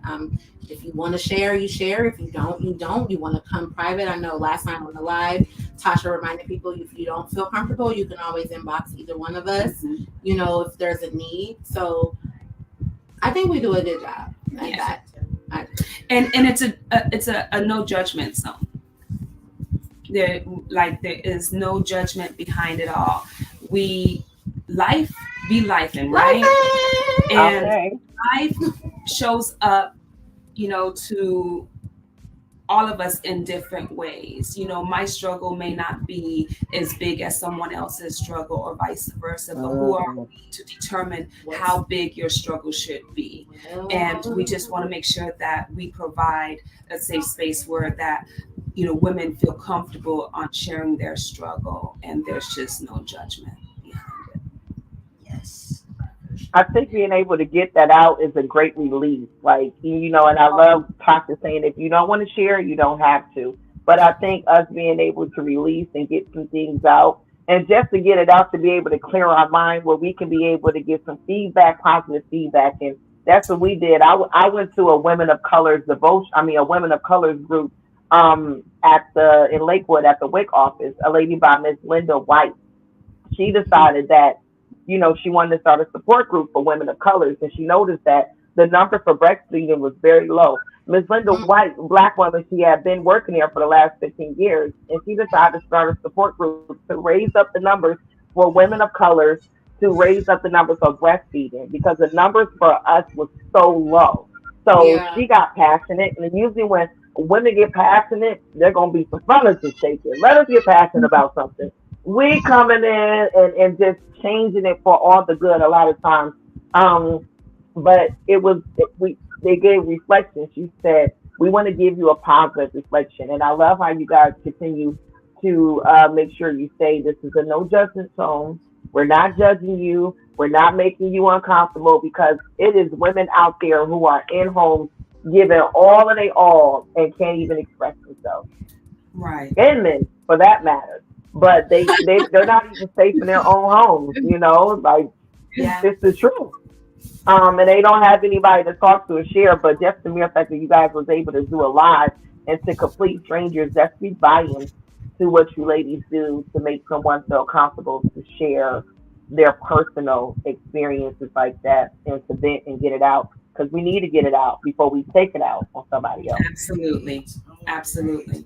If you want to share, you share. If you don't, you don't. You want to come private. I know last time on the live, Tasha reminded people, if you don't feel comfortable, you can always inbox either one of us, if there's a need. So I think we do a good job at that. And it's a no judgment zone. There is no judgment behind it all. Life be lifing, right? And life shows up, to all of us in different ways. You know, my struggle may not be as big as someone else's struggle or vice versa, but who are we to determine how big your struggle should be? And we just want to make sure that we provide a safe space where that, you know, women feel comfortable on sharing their struggle and there's just no judgment behind it. Yes. I think being able to get that out is a great relief. Like, you know, and I love Tasha saying if you don't want to share, you don't have to. But I think us being able to release and get some things out and just to get it out to be able to clear our mind where we can be able to get some feedback, positive feedback. And that's what we did. I went to a Women of Colors a Women of Colors group in Lakewood at the WIC office, a lady by Miss Linda White. She decided that, you know, she wanted to start a support group for women of colors, and she noticed that the number for breastfeeding was very low. Miss Linda White, Black woman, she had been working there for the last 15 years, and she decided to start a support group to raise up the numbers for women of colors, to raise up the numbers of breastfeeding, because the numbers for us was so low. So she got passionate, and usually when women get passionate, they're going to be some furniture shaking. Let us get passionate about something. We coming in and just changing it for all the good a lot of times. But they gave reflection. She said, we want to give you a positive reflection. And I love how you guys continue to make sure you say this is a no judgment zone. We're not judging you. We're not making you uncomfortable, because it is women out there who are in homes giving all of their all and can't even express themselves. Right. And men, for that matter. But they're not even safe in their own homes, you know, like it's the truth. And they don't have anybody to talk to or share, but just the mere fact that you guys was able to do a live and to complete strangers, that speaks volumes to what you ladies do to make someone feel comfortable to share their personal experiences like that and to vent and get it out. Because we need to get it out before we take it out on somebody else. Absolutely.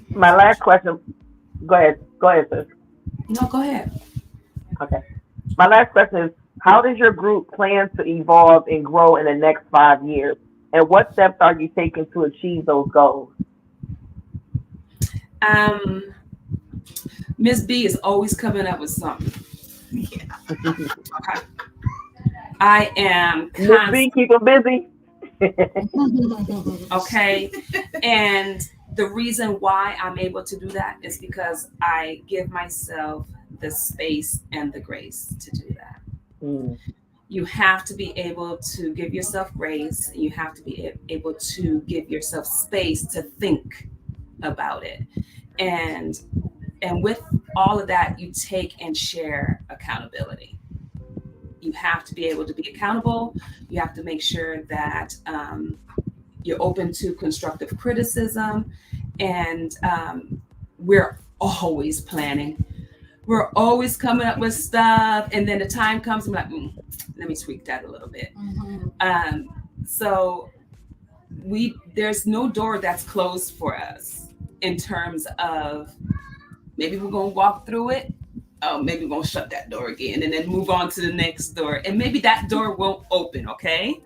My last question. Go ahead, sis. No, go ahead. Okay. My last question is, how does your group plan to evolve and grow in the next 5 years? And what steps are you taking to achieve those goals? Miss B is always coming up with something. Yeah. Okay. I am Miss B, keep them busy. Okay. And the reason why I'm able to do that is because I give myself the space and the grace to do that. You have to be able to give yourself grace. You have to be able to give yourself space to think about it. And with all of that, you take and share accountability. You have to be able to be accountable. You have to make sure that you're open to constructive criticism. And we're always planning. We're always coming up with stuff. And then the time comes, I'm like, let me tweak that a little bit. So there's no door that's closed for us in terms of maybe we're going to walk through it. Oh, maybe we're going to shut that door again and then move on to the next door. And maybe that door won't open, okay?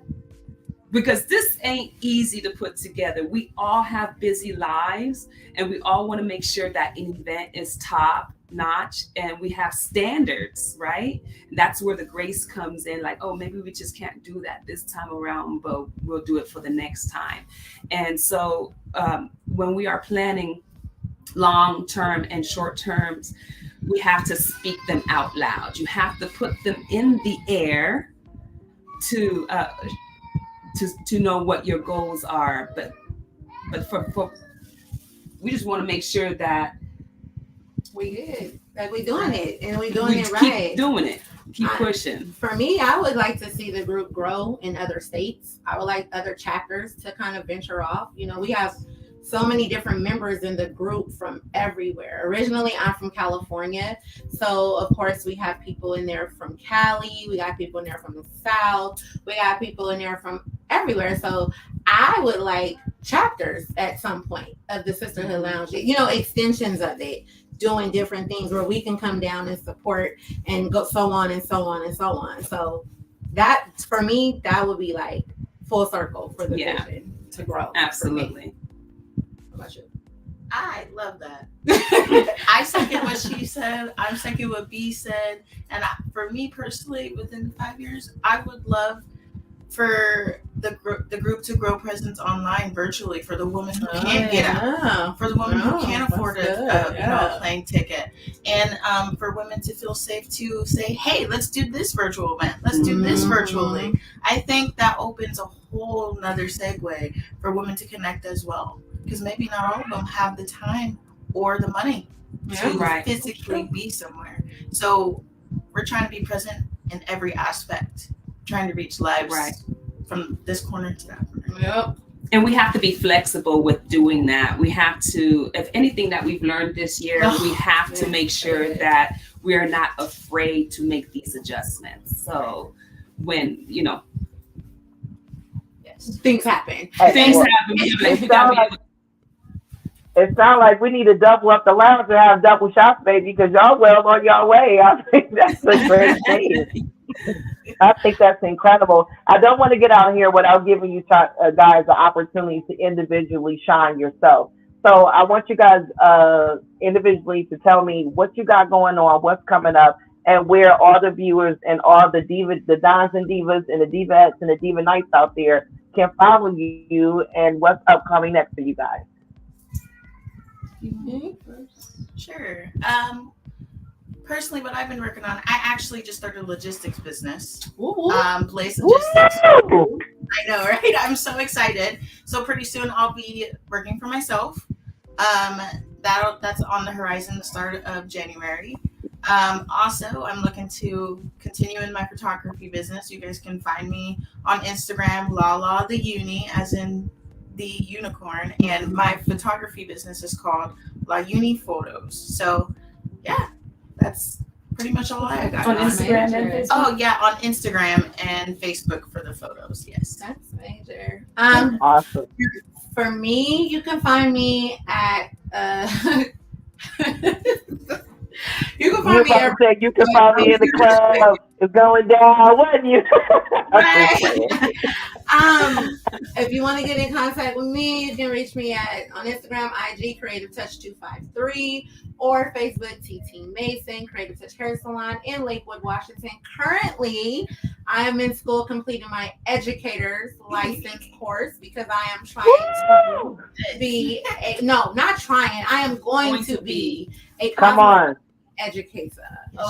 Because this ain't easy to put together. We all have busy lives and we all want to make sure that an event is top notch and we have standards, right? That's where the grace comes in, like, oh, maybe we just can't do that this time around, but we'll do it for the next time. And so when we are planning long-term and short terms, we have to speak them out loud. You have to put them in the air to know what your goals are. But for we just want to make sure that we good, that we're doing it and we're doing it right. Keep doing it. Keep pushing. For me, I would like to see the group grow in other states. I would like other chapters to kind of venture off. You know, we have so many different members in the group from everywhere. Originally, I'm from California. So, of course, we have people in there from Cali. We got people in there from the South. We got people in there from everywhere. So I would like chapters at some point of the Sisterhood Lounge, you know, extensions of it, doing different things where we can come down and support and go so on and so on and so on. So that, for me, that would be like full circle for the Yeah. vision to grow. Absolutely. How about you? I love that. I second what she said. I'm second what B said. And for me personally, within 5 years, I would love for the group to grow presence online virtually for the woman who can't get out, for the woman who can't afford a plane ticket, and for women to feel safe to say, hey, let's do this virtual event, let's do this virtually. I think that opens a whole nother segue for women to connect as well, because maybe not all of them have the time or the money to physically be somewhere. So we're trying to be present in every aspect, trying to reach lives from this corner to that corner. Yep. And we have to be flexible with doing that. We have to, if anything that we've learned this year, we have to make sure that we are not afraid to make these adjustments. So when, things happen. It sounds like we need to double up the lounge and have double shots, baby, because y'all well on your way. I think that's a great thing. I think that's incredible. I don't want to get out here without giving you guys the opportunity to individually shine yourself. So I want you guys individually to tell me what you got going on, what's coming up, and where all the viewers and all the divas, the dons and divas and the divettes and the diva nights out there can follow you, and what's upcoming next for you guys. Sure. Personally, what I've been working on, I actually just started a logistics business. Place logistics. I know, right? I'm so excited. So pretty soon I'll be working for myself. That's on the horizon, the start of January. Also, I'm looking to continue in my photography business. You guys can find me on Instagram, Lala the Uni, as in the unicorn, and my photography business is called La Uni Photos. So yeah, that's pretty much all I got on Instagram and Facebook. Oh yeah, on Instagram and Facebook for the photos. Yes, that's major. Awesome. For me, you can find me at you can find me. You can find me in the club. It's going down, wasn't you? If you want to get in contact with me, you can reach me on Instagram, IG Creative Touch 253, or Facebook TT Mason Creative Touch Hair Salon in Lakewood, Washington. Currently, I am in school completing my educator's license course because I am trying to be not trying. I am going to be a educator.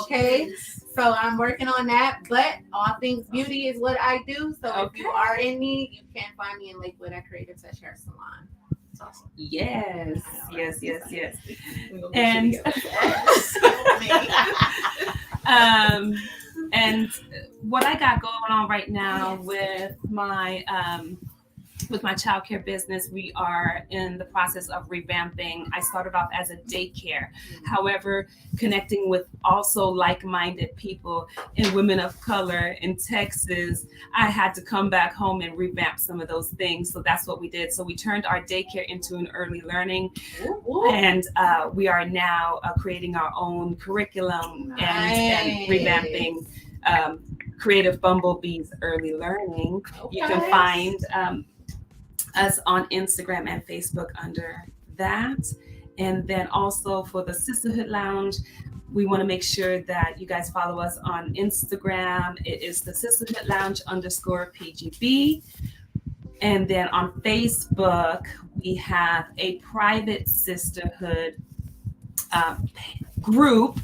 Okay, so I'm working on that, but all things beauty is what I do. So if you are in need, you can find me in Lakewood at Creative Touch Hair Salon. That's awesome. Yes. And what I got going on right now with my childcare business, we are in the process of revamping. I started off as a daycare. However, connecting with also like-minded people and women of color in Texas, I had to come back home and revamp some of those things. So that's what we did. So we turned our daycare into an early learning. And we are now creating our own curriculum and revamping Creative Bumblebees Early Learning. You can find us on Instagram and Facebook under that. And then also for the Sisterhood Lounge, we want to make sure that you guys follow us on Instagram. It is the Sisterhood Lounge _PGB. And then on Facebook, we have a private sisterhood group.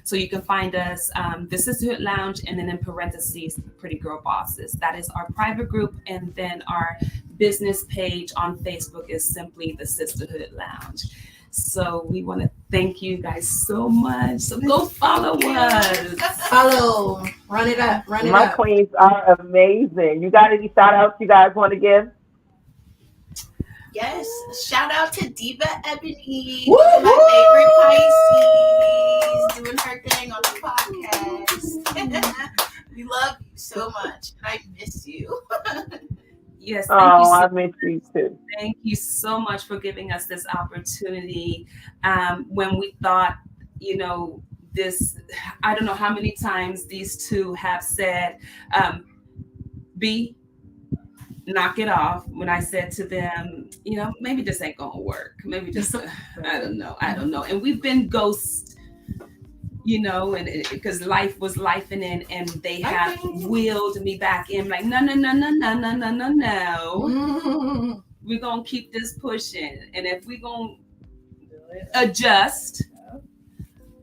So you can find us, the Sisterhood Lounge, and then in parentheses, Pretty Girl Bosses. That is our private group. And then our business page on Facebook is simply the Sisterhood Lounge. So we want to thank you guys so much. So go follow us. Follow. Run it up. My queens are amazing. You got any shout outs you guys want to give? Yes. Shout out to Diva Ebony, my favorite Pisces, doing her thing on the podcast. We love you so much. And I miss you. Yes. Thank you I miss you too. Thank you so much for giving us this opportunity. When we thought, this, I don't know how many times these two have said, knock it off when I said to them, maybe this ain't gonna work. Maybe just, I don't know. And we've been ghosts, and because life was lifing and they have wheeled me back in like, no. We're gonna keep this pushing. And if we're gonna adjust,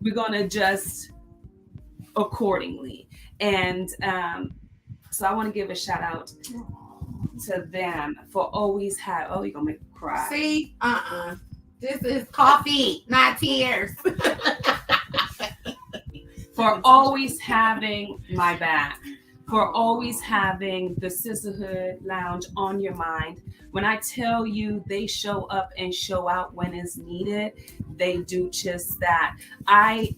we're gonna adjust accordingly. And so I want to give a shout out to them for always you're gonna make me cry. See, this is coffee, not tears. For always having my back, for always having the Sisterhood Lounge on your mind. When I tell you they show up and show out when it's needed, they do just that. I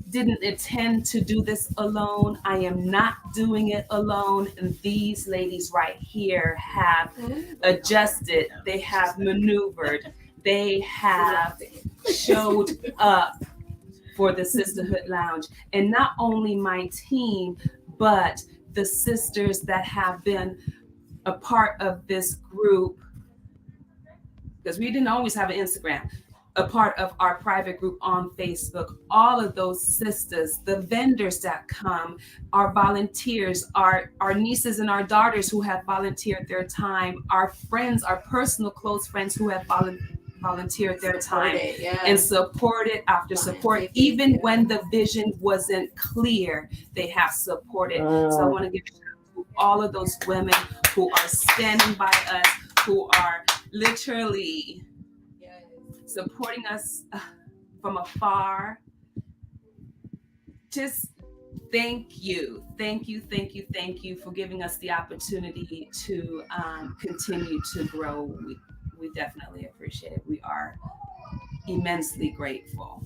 didn't intend to do this alone. I am not doing it alone. And these ladies right here have adjusted. They have maneuvered. They have showed up for the Sisterhood Lounge. And not only my team, but the sisters that have been a part of this group, because we didn't always have an Instagram, a part of our private group on Facebook. All of those sisters, the vendors that come, our volunteers, our nieces and our daughters who have volunteered their time, our friends, our personal close friends who have volunteered their time and supported after support. Even when the vision wasn't clear, they have supported. So I want to give a shout out to all of those women who are standing by us, who are literally supporting us from afar. Just thank you for giving us the opportunity to continue to grow. We definitely appreciate it. We are immensely grateful.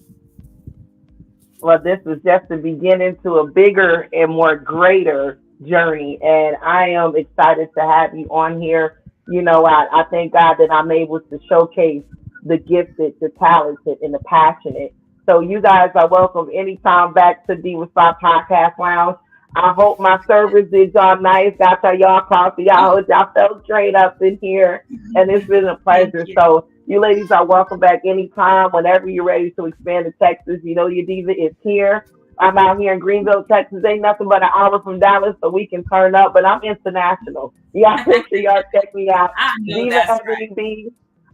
Well, this is just the beginning to a bigger and more greater journey, and I am excited to have you on here. I thank God that I'm able to showcase the gifted, the talented, and the passionate. So you guys are welcome anytime back to Diva Spot Podcast Lounge. I hope my service did y'all nice, got y'all coffee. Y'all felt straight up in here, and it's been a pleasure. So you ladies are welcome back anytime, whenever you're ready to expand to Texas. Your diva is here. I'm out here in Greenville, Texas. Ain't nothing but an hour from Dallas, so we can turn up. But I'm international. Y'all make sure y'all check me out. Diva Spot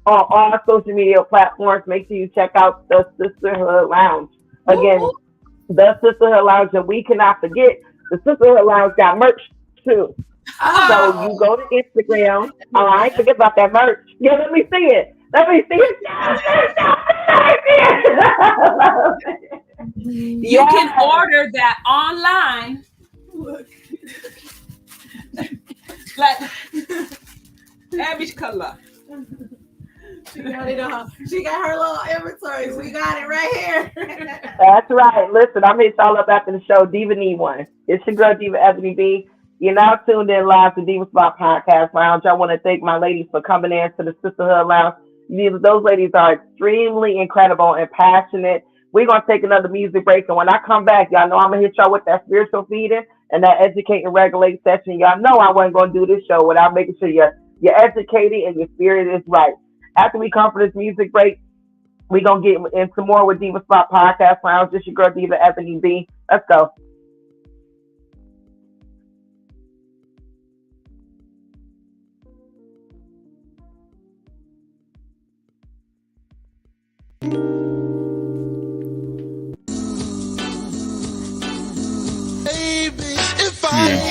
on all social media platforms. Make sure you check out the Sisterhood Lounge. Again, the Sisterhood Lounge, and we cannot forget, the Sisterhood Lounge got merch too. So you go to Instagram. All right, forget about that merch. Yeah, let me see it. You can order that online. Like every color. She got her little inventory. We got it right here. That's right. Listen, I'm hit y'all up after the show. Diva need one. It's your girl, Diva Ebony B. You're now tuned in live to Diva Spot Podcast Lounge. I want to thank my ladies for coming in to the Sisterhood Lounge. Those ladies are extremely incredible and passionate. We're going to take another music break. And when I come back, y'all know I'm going to hit y'all with that spiritual feeding and that educate and regulate session. Y'all know I wasn't going to do this show without making sure you're educated and your spirit is right. After we come for this music break, we're going to get into more with Diva Spot Podcast Lounge. This your girl, Diva Ebony B. Let's go. Baby, if I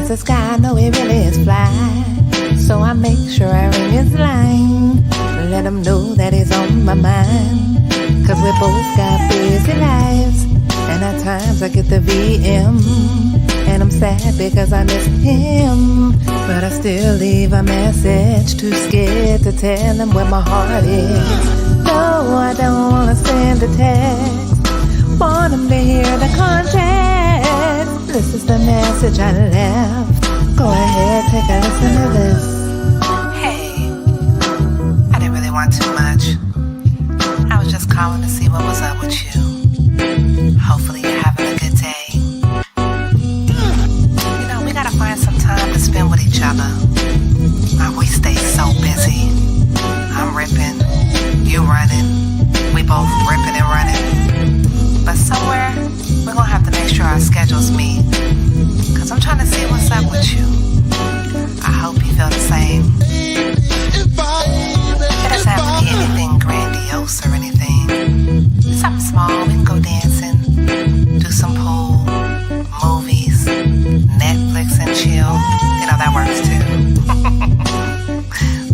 There's a sky, I know it really is fly. So I make sure I ring his line. Let him know that he's on my mind. Cause we both got busy lives. And at times I get the VM. And I'm sad because I miss him. But I still leave a message. Too scared to tell him where my heart is. No, I don't wanna send a text. Want 'em to hear the context. This is the message I left. Go ahead, take a listen to this. Hey, I didn't really want too much. I was just calling to see what was up with you. Hopefully you're having a good day. You know, we gotta find some time to spend with each other. We stay so busy. I'm ripping, you running. We both ripping and running. But somewhere, we're gonna have to make sure our schedules meet. Cause I'm trying to see what's up with you. I hope you feel the same. It doesn't have to be anything grandiose or anything. Something small, we can go dancing, do some pool, movies, Netflix and chill. You know, that works too.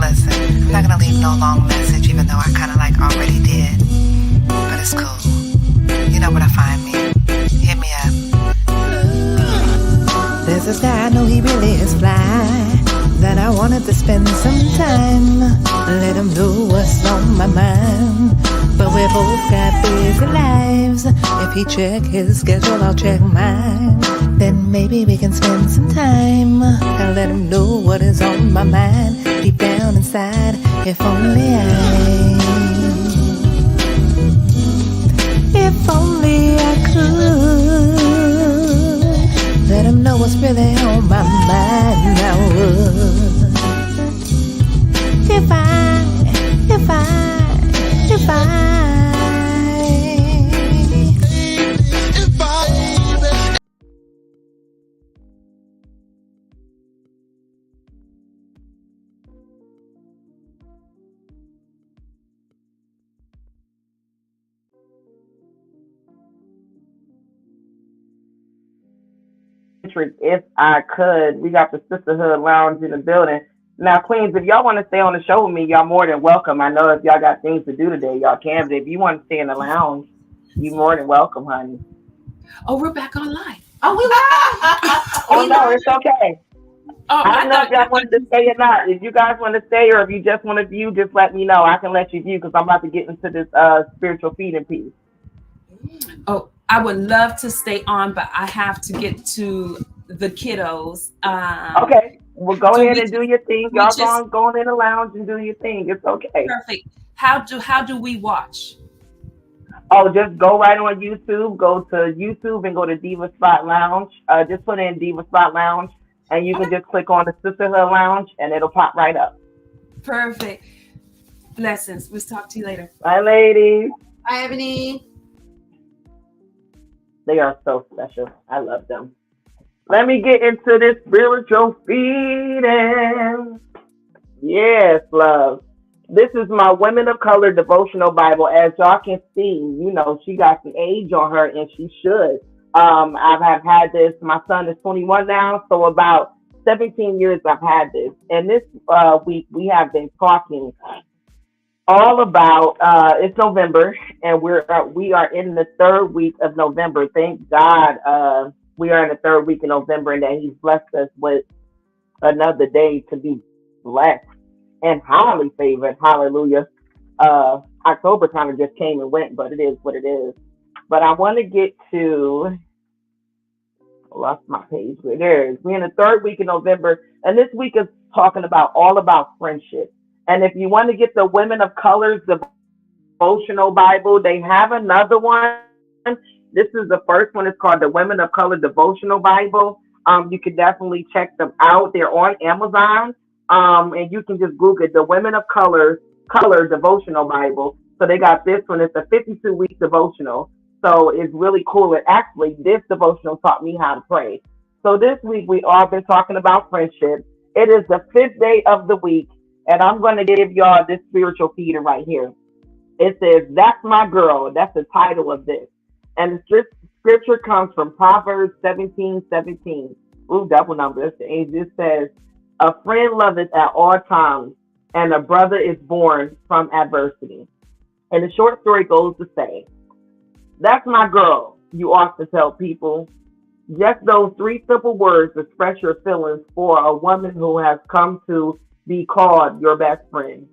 Listen, I'm not gonna leave no long message, even though I kinda like already did. But it's cool. You know where to find me. Hit me up. There's this guy, I know he really is fly, that I wanted to spend some time. Let him know what's on my mind. But we both got busy lives. If he check his schedule, I'll check mine. Then maybe we can spend some time. I'll let him know what is on my mind. Deep down inside, if only I could let him know what's really on my mind. I would. If I could. We got the Sisterhood Lounge in the building. Now, Queens, if y'all want to stay on the show with me, y'all more than welcome. I know if y'all got things to do today, y'all can. But if you want to stay in the lounge, you more than welcome, honey. Oh, we're back online. Oh, we live. Oh, no, it's okay. Oh, I don't know if y'all wanted to stay or not. If you guys want to stay or if you just want to view, just let me know. I can let you view because I'm about to get into this spiritual feeding piece. Oh, I would love to stay on, but I have to get to the kiddos. Okay. Well, go ahead and do your thing. Y'all go in the lounge and do your thing. It's okay. Perfect. How do we watch? Oh, just go right on YouTube. Go to YouTube and go to Diva Spot Lounge. Just put in Diva Spot Lounge, and you can just click on the Sisterhood Lounge, and it'll pop right up. Perfect. Blessings. We'll talk to you later. Bye, ladies. Hi, Ebony. They are so special. I love them. Let me get into this spiritual feeding. Yes, love. This is my Women of Color devotional Bible. As y'all can see, you know, she got some age on her, and she should. I've had this. My son is 21 now, so about 17 years I've had this. And this week we have been talking all about. It's November, and we are in the third week of November. Thank God. We are in the third week of November, and that He's blessed us with another day to be blessed and highly favored. Hallelujah. October kind of just came and went, but it is what it is. But I want to get to, lost my page. There it is. We're in the third week of November, and this week is talking about all about friendship. And if you want to get the Women of Colors devotional Bible, they have another one. This is the first one. It's called the Women of Color Devotional Bible. You can definitely check them out. They're on Amazon. And you can just Google it, the Women of Color Devotional Bible. So they got this one. It's a 52-week devotional. So it's really cool. And actually, this devotional taught me how to pray. So this week, we all been talking about friendship. It is the 5th day of the week. And I'm going to give y'all this spiritual feeder right here. It says, "That's my girl." That's the title of this. And the scripture comes from Proverbs 17:17. Ooh, double numbers. It just says, "A friend loveth at all times, and a brother is born from adversity." And the short story goes to say, that's my girl, you ought to tell people. Just those 3 simple words express your feelings for a woman who has come to be called your best friend,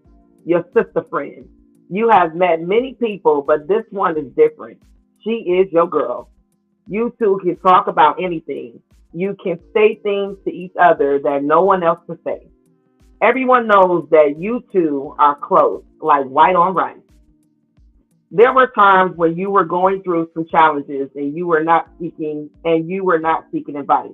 your sister friend, You have met many people, but this one is different. She is your girl. You two can talk about anything. You can say things to each other that no one else can say. Everyone knows that you two are close, like white on rice. There were times when you were going through some challenges and you were not seeking advice.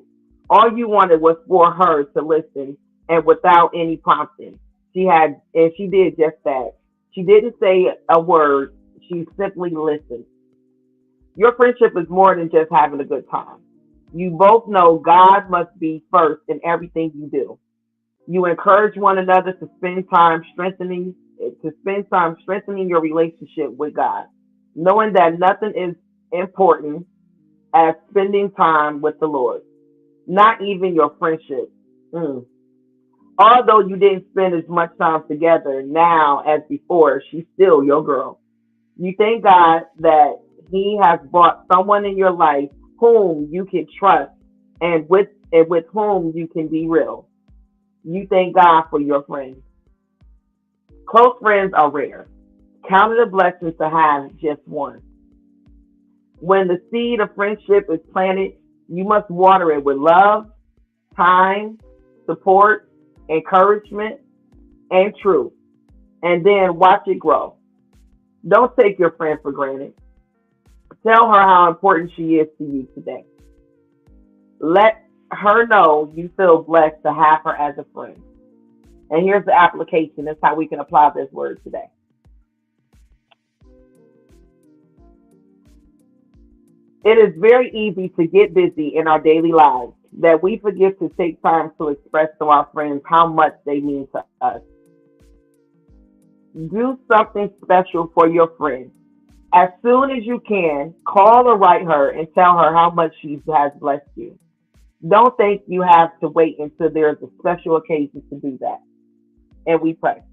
All you wanted was for her to listen and without any prompting. She did just that. She didn't say a word. She simply listened. Your friendship is more than just having a good time. You both know God must be first in everything you do. You encourage one another to spend time strengthening your relationship with God, knowing that nothing is important as spending time with the Lord, not even your friendship. Mm. Although you didn't spend as much time together now as before, she's still your girl. You thank God that He has brought someone in your life whom you can trust and with whom you can be real. You thank God for your friends. Close friends are rare. Count it a blessing to have just one. When the seed of friendship is planted, you must water it with love, time, support, encouragement, and truth. And then watch it grow. Don't take your friend for granted. Tell her how important she is to you today. Let her know you feel blessed to have her as a friend. And here's the application. That's how we can apply this word today. It is very easy to get busy in our daily lives that we forget to take time to express to our friends how much they mean to us. Do something special for your friend. As soon as you can, call or write her and tell her how much she has blessed you. Don't think you have to wait until there's a special occasion to do that. And we pray.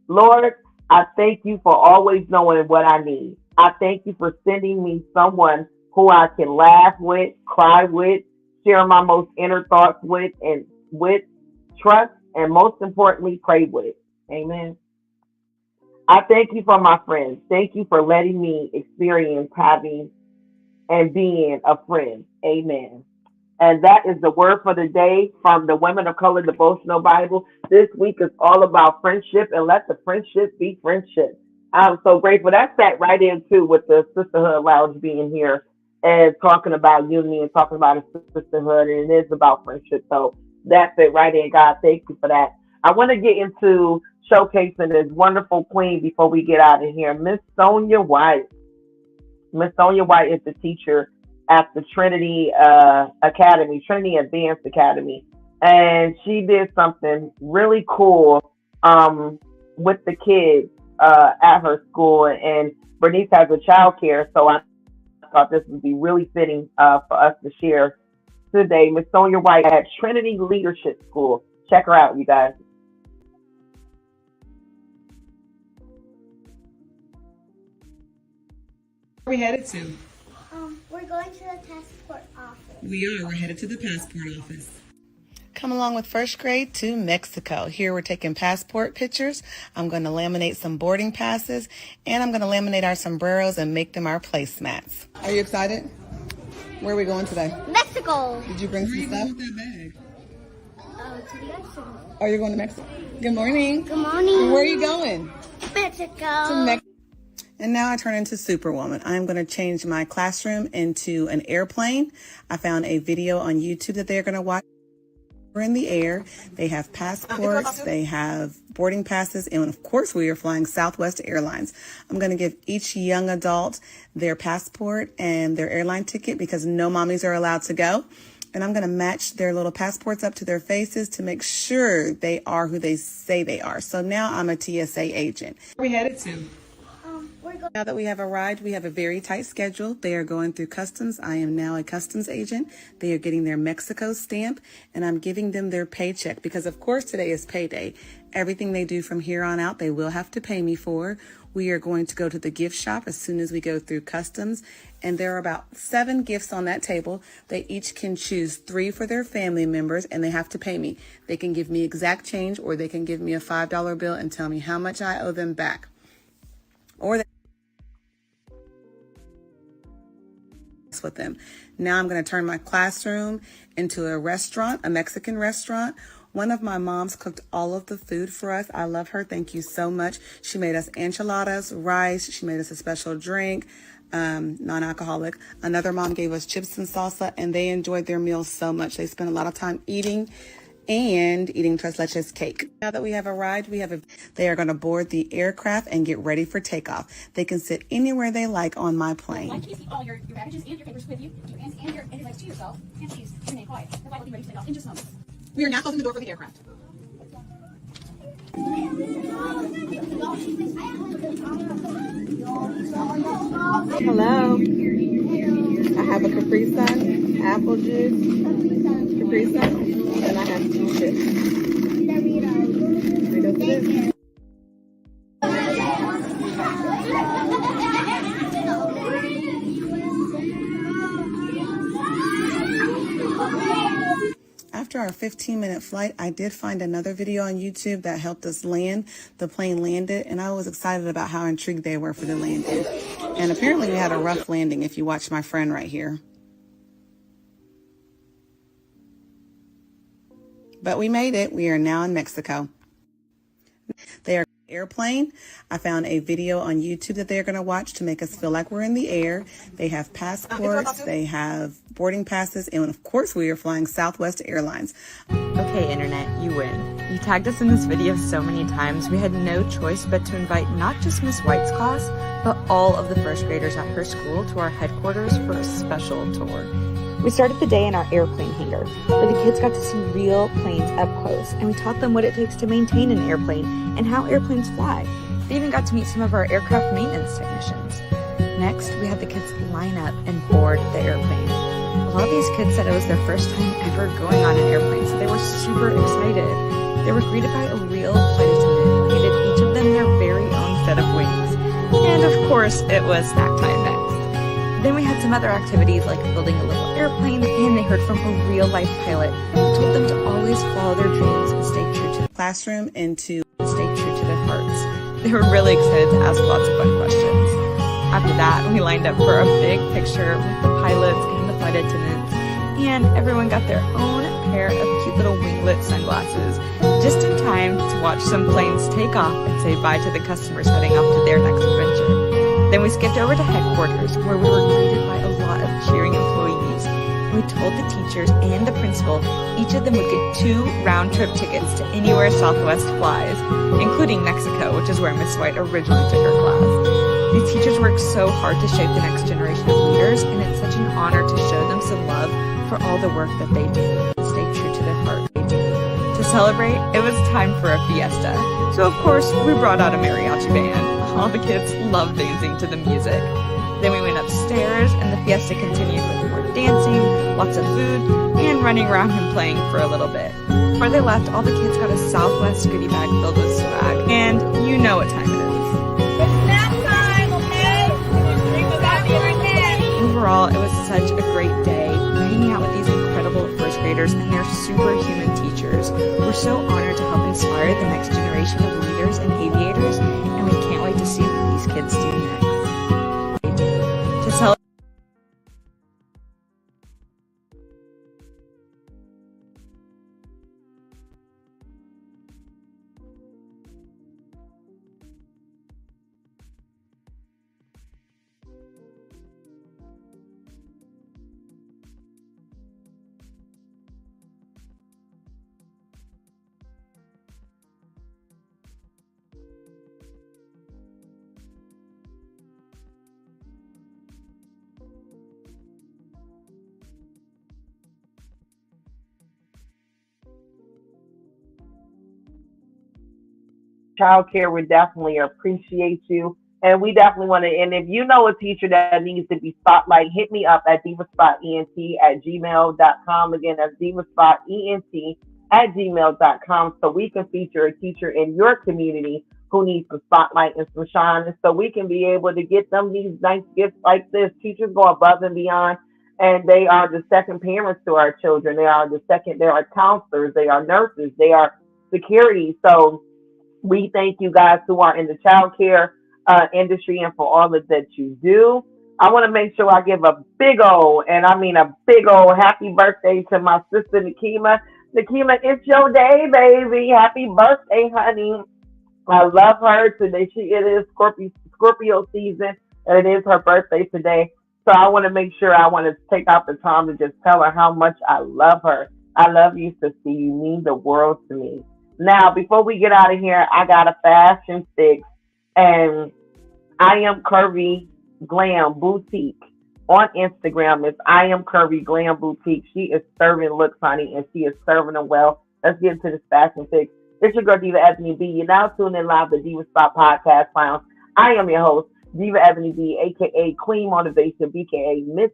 Lord, I thank you for always knowing what I need. I thank you for sending me someone who I can laugh with, cry with, share my most inner thoughts with, trust, and most importantly, pray with. Amen. I thank you for my friends. Thank you for letting me experience having and being a friend. Amen. And that is the word for the day from the Women of Color Devotional Bible. This week is all about friendship, and let the friendship be friendship. I'm so grateful. That sat right in too with the Sisterhood Lounge being here and talking about unity and talking about a sisterhood, and it is about friendship. So that fit right in. God, thank you for that. I want to get into showcasing this wonderful queen before we get out of here. Miss Sonia White. Miss Sonia White is the teacher at the Trinity Academy, Trinity Advanced Academy. And she did something really cool with the kids at her school. And Bernice has a child care, so I thought this would be really fitting for us to share today. Miss Sonia White at Trinity Leadership School. Check her out, you guys. Where are we headed to? We're going to the passport office. We're headed to the passport office. Come along with first grade to Mexico. Here we're taking passport pictures. I'm going to laminate some boarding passes, and I'm going to laminate our sombreros and make them our placemats. Are you excited? Where are we going today? Mexico. Did you bring some stuff? To the Mexico. Oh, you're going to Mexico. Good morning. Good morning. Where are you going? Mexico. To Mexico. And now I turn into Superwoman. I'm going to change my classroom into an airplane. I found a video on YouTube that they're going to watch. We're in the air. They have passports, they have boarding passes, and of course we are flying Southwest Airlines. I'm going to give each young adult their passport and their airline ticket because no mommies are allowed to go. And I'm going to match their little passports up to their faces to make sure they are who they say they are. So now I'm a TSA agent. Where are we headed to? Now that we have arrived, we have a very tight schedule. They are going through customs. I am now a customs agent. They are getting their Mexico stamp, and I'm giving them their paycheck because, of course, today is payday. Everything they do from here on out, they will have to pay me for. We are going to go to the gift shop as soon as we go through customs, and there are about 7 gifts on that table. They each can choose 3 for their family members, and they have to pay me. They can give me exact change, or they can give me a $5 bill and tell me how much I owe them back. or they with them. Now I'm going to turn my classroom into a restaurant, a Mexican restaurant. One of my moms cooked all of the food for us. I love her. Thank you so much. She made us enchiladas, rice. She made us a special drink, non-alcoholic. Another mom gave us chips and salsa, and they enjoyed their meals so much. They spent a lot of time eating tres leches cake. Now that we have arrived, they are going to board the aircraft and get ready for takeoff. They can sit anywhere they like on my plane. Why do you keep all your baggages and your papers with you? Keep your hands and your legs to yourself. And please remain quiet. The flight will be ready to take off in just moments. We are now closing the door for the aircraft. Hello. I have a Capri Sun, apple juice, Capri Sun, and I have 2 chips. Doritos it is. After our 15-minute flight, I did find another video on YouTube that helped us land. The plane landed, and I was excited about how intrigued they were for the landing. And apparently we had a rough landing if you watch my friend right here. But we made it. We are now in Mexico. They are airplane. I found a video on YouTube that they're going to watch to make us feel like we're in the air. They have passports, they have boarding passes, and of course we are flying Southwest Airlines. Okay, Internet, you win. You tagged us in this video so many times, we had no choice but to invite not just Miss White's class, but all of the first graders at her school to our headquarters for a special tour. We started the day in our airplane hangar, where the kids got to see real planes up close, and we taught them what it takes to maintain an airplane and how airplanes fly. They even got to meet some of our aircraft maintenance technicians. Next, we had the kids line up and board the airplane. A lot of these kids said it was their first time ever going on an airplane, so they were super excited. They were greeted by a real flight attendant who handed each of them their very own set of wings. And of course, it was snack time next. Then we had some other activities like building a little airplane, and they heard from a real-life pilot who told them to always follow their dreams and stay true to the classroom and to stay true to their hearts. They were really excited to ask lots of fun questions. After that, we lined up for a big picture with the pilots and the flight attendants, and everyone got their own pair of cute little winglet sunglasses just in time to watch some planes take off and say bye to the customers heading off to their next adventure. Then we skipped over to headquarters, where we were greeted by a lot of cheering employees. And we told the teachers and the principal each of them would get 2 round-trip tickets to anywhere Southwest flies, including Mexico, which is where Miss White originally took her class. These teachers work so hard to shape the next generation of leaders, and it's such an honor to show them some love for all the work that they do and stay true to their heart. To celebrate, it was time for a fiesta. So of course, we brought out a mariachi band. All the kids loved dancing to the music. Then we went upstairs, and the fiesta continued with more dancing, lots of food, and running around and playing for a little bit. Before they left, all the kids got a Southwest goodie bag filled with swag, and you know what time it is. It's snack time, okay? Overall, it was such a great day. We're hanging out with these incredible first graders and their superhuman teachers. We're so honored to help inspire the next generation of leaders and aviators, and we can't wait to see what these kids do next. To celebrate Childcare would definitely appreciate you. And we definitely want to, and if you know a teacher that needs to be spotlight, hit me up at divaspotent@gmail.com. Again, that's divaspotent@gmail.com, so we can feature a teacher in your community who needs some spotlight and some shine, and so we can be able to get them these nice gifts like this. Teachers go above and beyond, and they are the second parents to our children. They are counselors, they are nurses, they are security. So we thank you guys who are in the child care industry and for all that you do. I want to make sure I give a big old, and I mean a big old happy birthday to my sister Nikema. Nikema, it's your day, baby. Happy birthday, honey. I love her today. It is Scorpio season, and it is her birthday today. So I want to make sure I want to take out the time to just tell her how much I love her. I love you, sister. You mean the world to me. Now, before we get out of here, I got a fashion fix, and I am Curvy Glam Boutique on Instagram. It's I am Curvy Glam Boutique. She is serving looks, honey, and she is serving them well. Let's get into this fashion fix. It's your girl, Diva Ebony B. You're now tuning in live to Diva Spot Podcast Lounge. I am your host, Diva Ebony B, a.k.a. Queen Motivation, b.k.a. Miss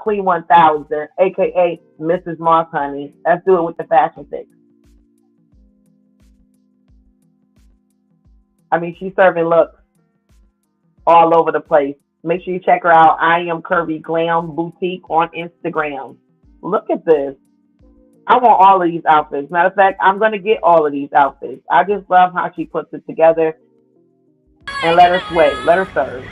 Queen 1000, a.k.a. Mrs. Moss, honey. Let's do it with the fashion fix. I mean, she's serving looks all over the place. Make sure you check her out. I am Curvy Glam Boutique on Instagram. Look at this. I want all of these outfits. Matter of fact, I'm going to get all of these outfits. I just love how she puts it together. And let her sway. Let her serve.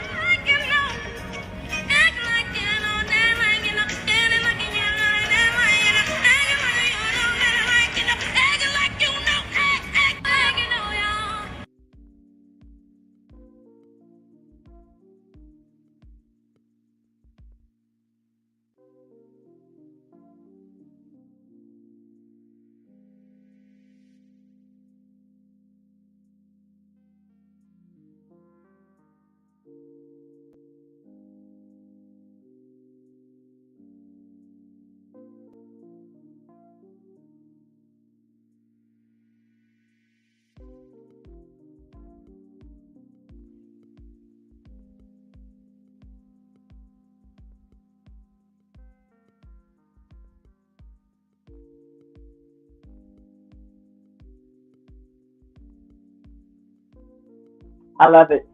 I love it.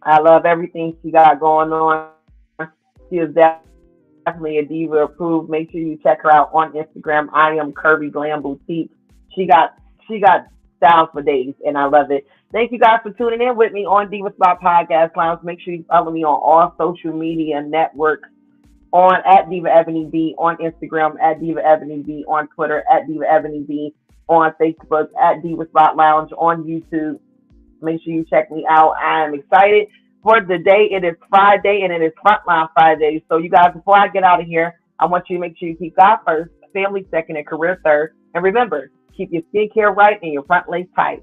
I love everything she got going on. She is definitely a diva approved. Make sure you check her out on Instagram. I am Curvy Glam Boutique. She got styles for days, and I love it. Thank you guys for tuning in with me on Diva Spot Podcast Lounge. Make sure you follow me on all social media networks on at Diva Ebony B on Instagram, at Diva Ebony B on Twitter, at Diva Ebony B on Facebook, at Diva Spot Lounge on YouTube. Make sure you check me out. I am excited for the day. It is Friday, and it is Frontline Friday. So you guys, before I get out of here, I want you to make sure you keep God first, family second, and career third. And remember, keep your skincare right and your front legs tight.